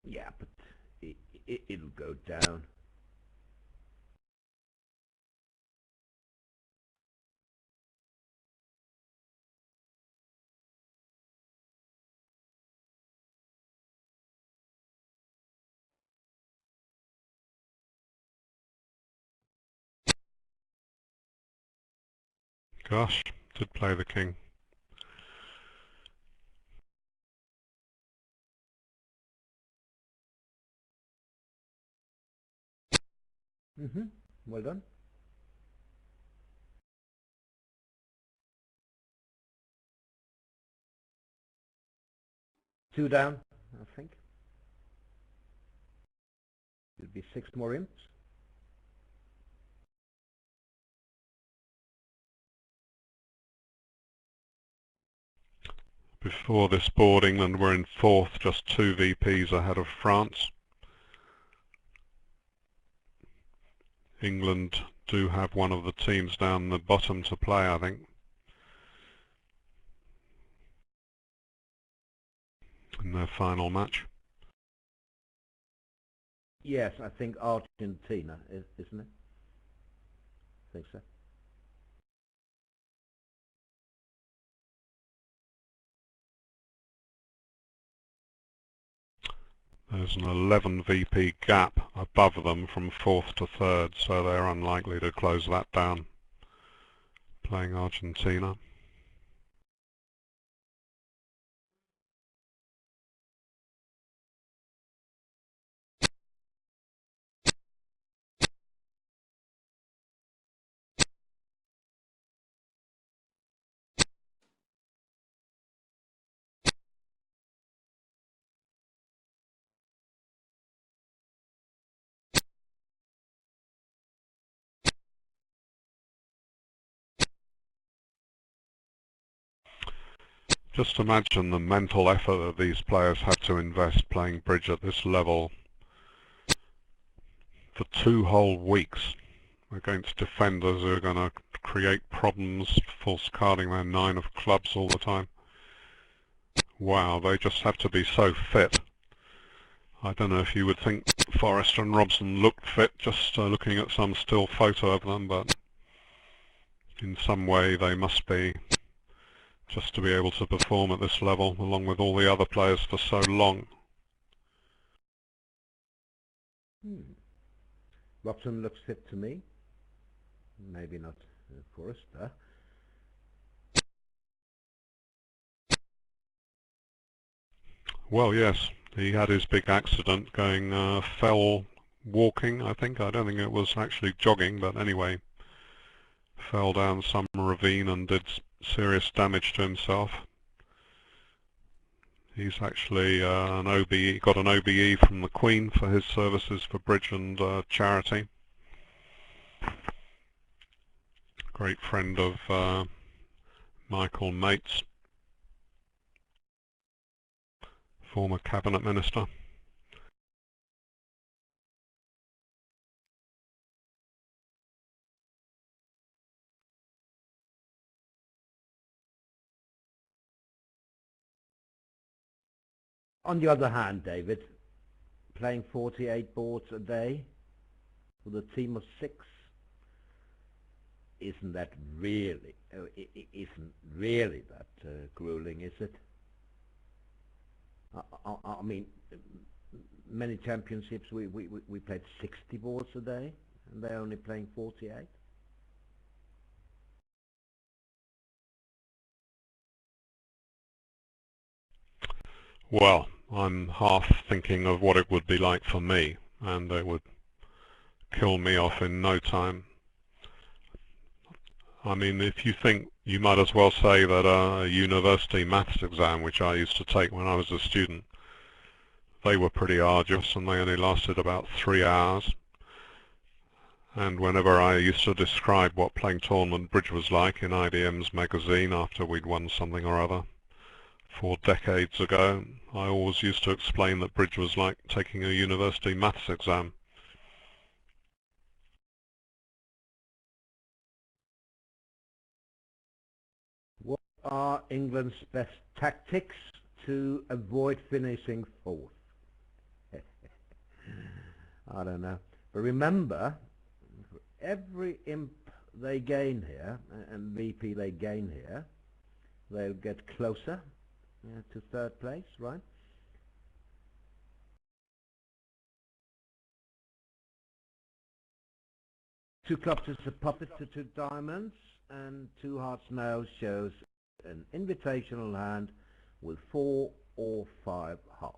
Yeah, but it'll go down. Gosh, did play the king. Well done. Two down, I think. It'll be 6 more imps. Before this board, England were in fourth, just 2 VPs ahead of France. England do have one of the teams down the bottom to play, I think, in their final match. Yes, I think Argentina, isn't it? I think so. There's an 11 VP gap above them from fourth to third, so they're unlikely to close that down, playing Argentina. Just imagine the mental effort that these players have to invest playing bridge at this level for 2 whole weeks against defenders who are going to create problems, false carding their 9 of clubs all the time. Wow, they just have to be so fit. I don't know if you would think Forrester and Robson looked fit just looking at some still photo of them, but in some way they must be, just to be able to perform at this level along with all the other players for so long. Robson looks fit to me. Maybe not Forrester. Well, yes, he had his big accident going fell walking, I think. I don't think it was actually jogging, but anyway, fell down some ravine and did serious damage to himself. He's actually got an OBE from the Queen for his services for bridge and charity. Great friend of Michael Mates, former cabinet minister. On the other hand, David, playing 48 boards a day with a team of 6, isn't that really, isn't really that grueling, is it? I mean, many championships we played 60 boards a day, and they're only playing 48. Well, I'm half thinking of what it would be like for me, and they would kill me off in no time. I mean, if you think, you might as well say that a university maths exam, which I used to take when I was a student, they were pretty arduous and they only lasted about 3 hours. And whenever I used to describe what playing tournament bridge was like in IBM's magazine after we'd won something or other 4 decades ago, I always used to explain that bridge was like taking a university maths exam. What are England's best tactics to avoid finishing 4th? I don't know. But remember, for every imp they gain here, and VP they gain here, they'll get closer to 3rd place, right? 2 clubs is a puppet to 2 diamonds, and 2 hearts now shows an invitational hand with 4 or 5 hearts.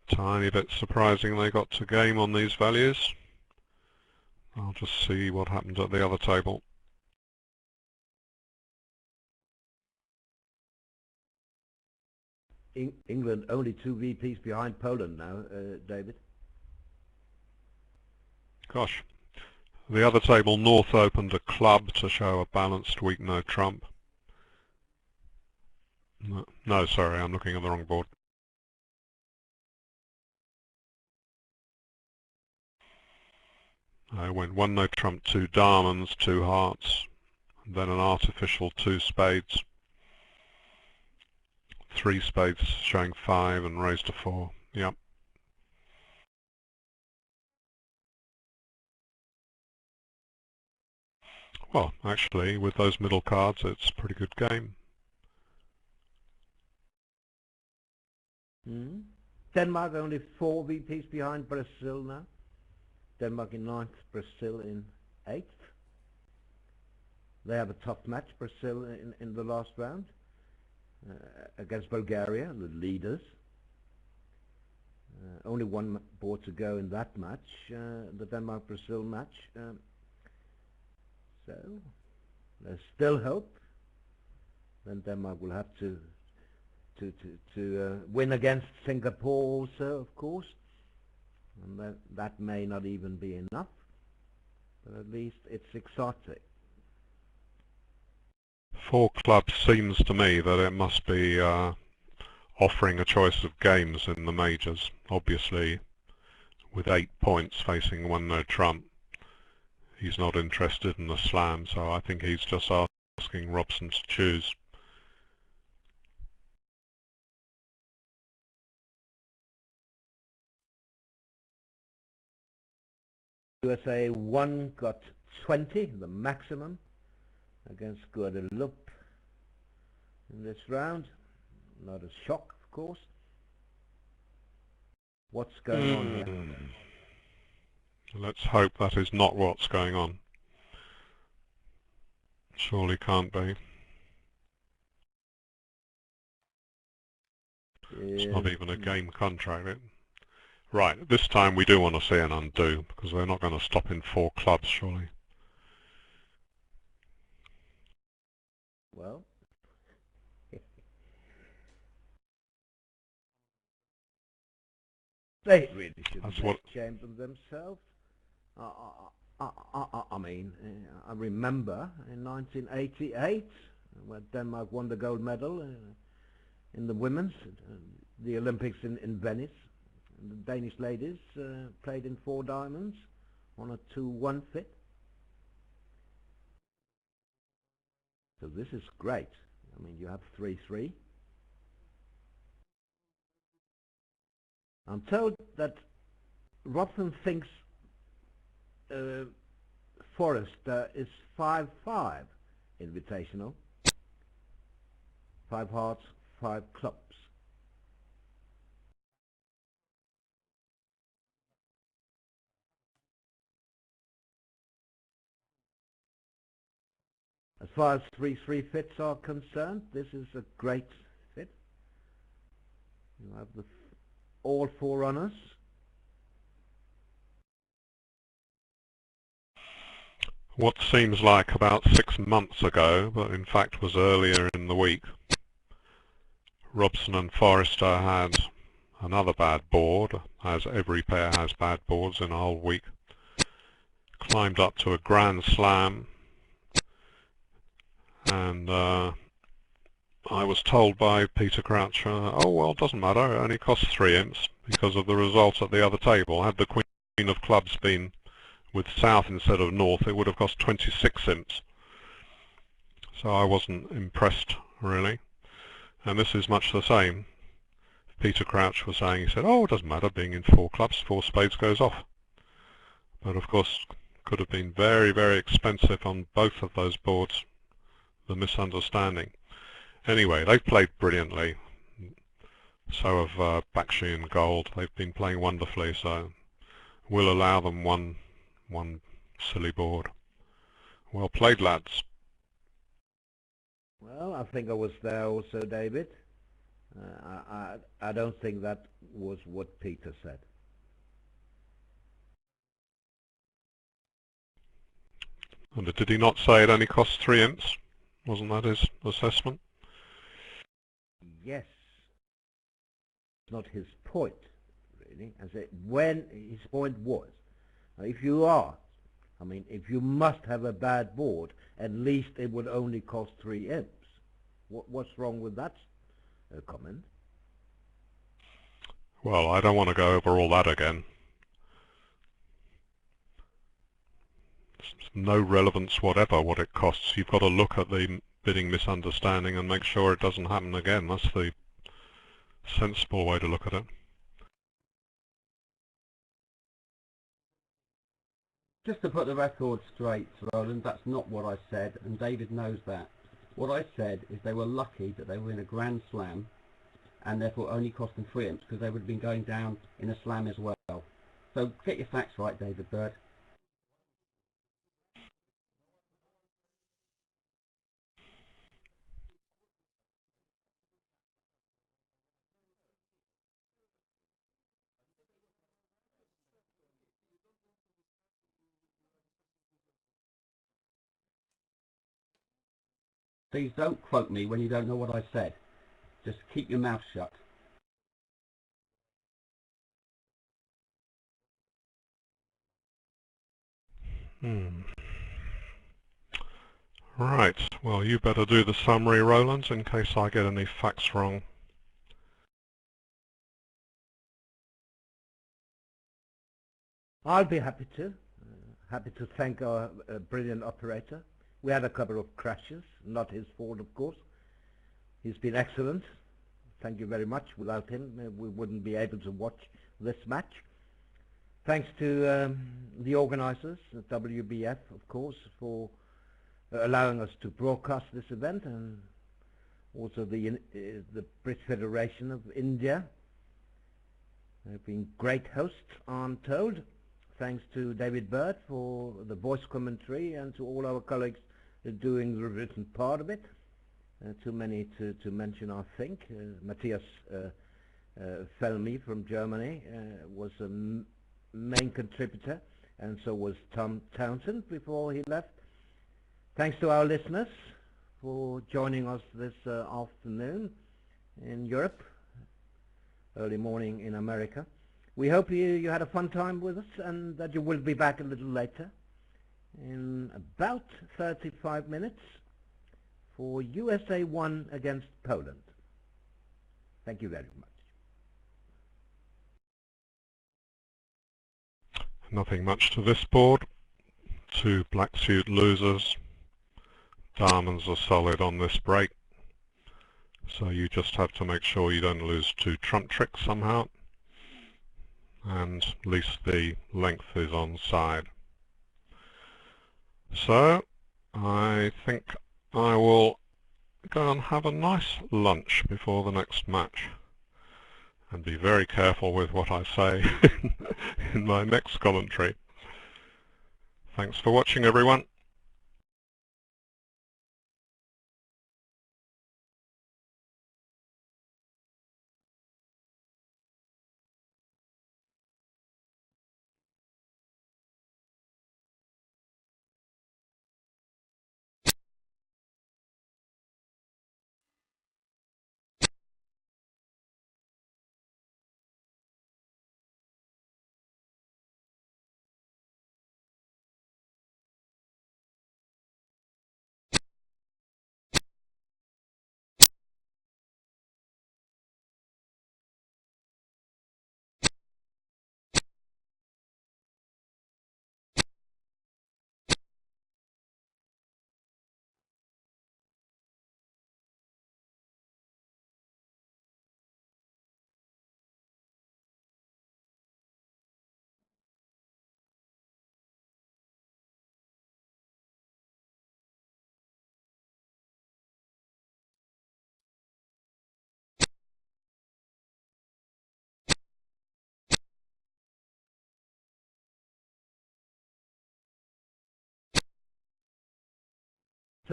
Tiny bit surprising they got to game on these values. I'll just see what happened at the other table. England only 2 VPs behind Poland now, David. Gosh. The other table, North opened a club to show a balanced weak no trump. No, sorry, I'm looking at the wrong board. I went 1 no trump, 2 diamonds, 2 hearts, and then an artificial 2 spades, 3 spades showing 5 and raised to 4. Yep. Well, actually, with those middle cards, it's a pretty good game. Denmark only 4 VPs behind Brazil now. Denmark in 9th, Brazil in 8th. They have a tough match, Brazil, in the last round against Bulgaria, the leaders. Only one board to go in that match, the Denmark-Brazil match. So there's still hope. Then Denmark will have to win against Singapore also, of course. And that may not even be enough, but at least it's exotic. 4 clubs seems to me that it must be offering a choice of games in the majors. Obviously, with 8 points facing 1 no trump, he's not interested in the slam, so I think he's just asking Robson to choose. USA 1 got 20, the maximum, against Guadeloupe in this round. Not a shock, of course. What's going on here? Let's hope that is not what's going on. Surely can't be. It's not even a game contract. Right, this time we do want to see an undo, because they're not going to stop in 4 clubs, surely. Well, they really shouldn't get shamed of themselves. I mean, I remember in 1988 when Denmark won the gold medal in the women's, the Olympics in Venice. And the Danish ladies played in 4 diamonds on a 2-1 fit. So this is great. I mean, you have 3-3. I'm told that Robson thinks Forrester is 5-5 invitational. 5 hearts, 5 clubs. As far as 3-3 fits are concerned, this is a great fit. You have all 4 runners. What seems like about 6 months ago, but in fact was earlier in the week, Robson and Forrester had another bad board, as every pair has bad boards in a whole week. Climbed up to a Grand Slam, and I was told by Peter Crouch, oh well, it doesn't matter, it only costs 3 imps because of the result at the other table. Had the Queen of Clubs been with South instead of North, it would have cost 26 imps. So I wasn't impressed, really. And this is much the same. Peter Crouch was saying, he said, oh, it doesn't matter, being in 4 clubs, 4 spades goes off. But of course, could have been very, very expensive on both of those boards, the misunderstanding. Anyway, they've played brilliantly. So have Bakshi and Gold. They've been playing wonderfully, so we'll allow them one silly board. Well played, lads. Well, I think I was there also, David. I don't think that was what Peter said. And did he not say it only costs 3 imps? Wasn't that his assessment? Yes, not his point, really. I said when his point was, if you are, I mean, if you must have a bad board, at least it would only cost 3 imps. What's wrong with that comment? Well, I don't want to go over all that again. It's no relevance whatever what it costs. You've got to look at the bidding misunderstanding and make sure it doesn't happen again. That's the sensible way to look at it. Just to put the record straight, Roland, that's not what I said, and David knows that. What I said is they were lucky that they were in a Grand Slam, and therefore only cost them 3 imps, because they would have been going down in a slam as well. So get your facts right, David Bird. Please don't quote me when you don't know what I said. Just keep your mouth shut. Right, well you better do the summary, Roland, in case I get any facts wrong. I'll be happy to. Happy to thank our brilliant operator. We had a couple of crashes, not his fault, of course. He's been excellent. Thank you very much. Without him, we wouldn't be able to watch this match. Thanks to the organizers, the WBF, of course, for allowing us to broadcast this event, and also the British Federation of India. They've been great hosts, I'm told. Thanks to David Bird for the voice commentary, and to all our colleagues doing the written part of it. Too many to mention, I think. Matthias Felmy from Germany was a main contributor, and so was Tom Townsend before he left. Thanks to our listeners for joining us this afternoon in Europe, early morning in America. We hope you had a fun time with us, and that you will be back a little later in about 35 minutes for USA 1 against Poland. Thank you very much. Nothing much to this board. 2 black suit losers. Diamonds are solid on this break, so you just have to make sure you don't lose 2 trump tricks somehow, and at least the length is on side. So I think I will go and have a nice lunch before the next match, and be very careful with what I say in my next commentary. Thanks for watching, everyone.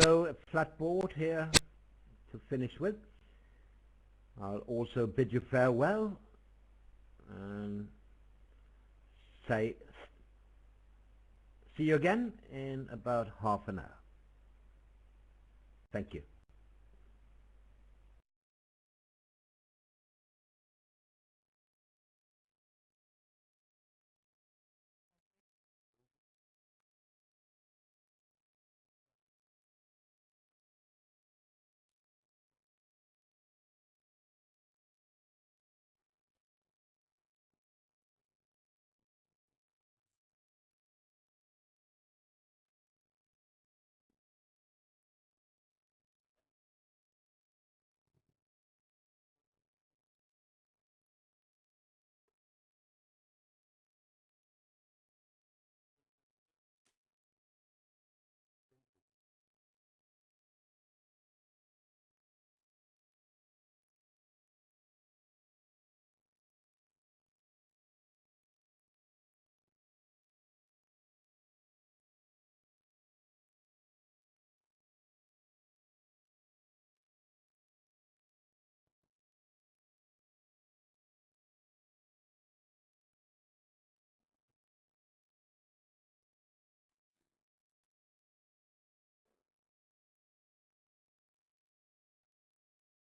So a flat board here to finish with. I'll also bid you farewell and say see you again in about half an hour. Thank you.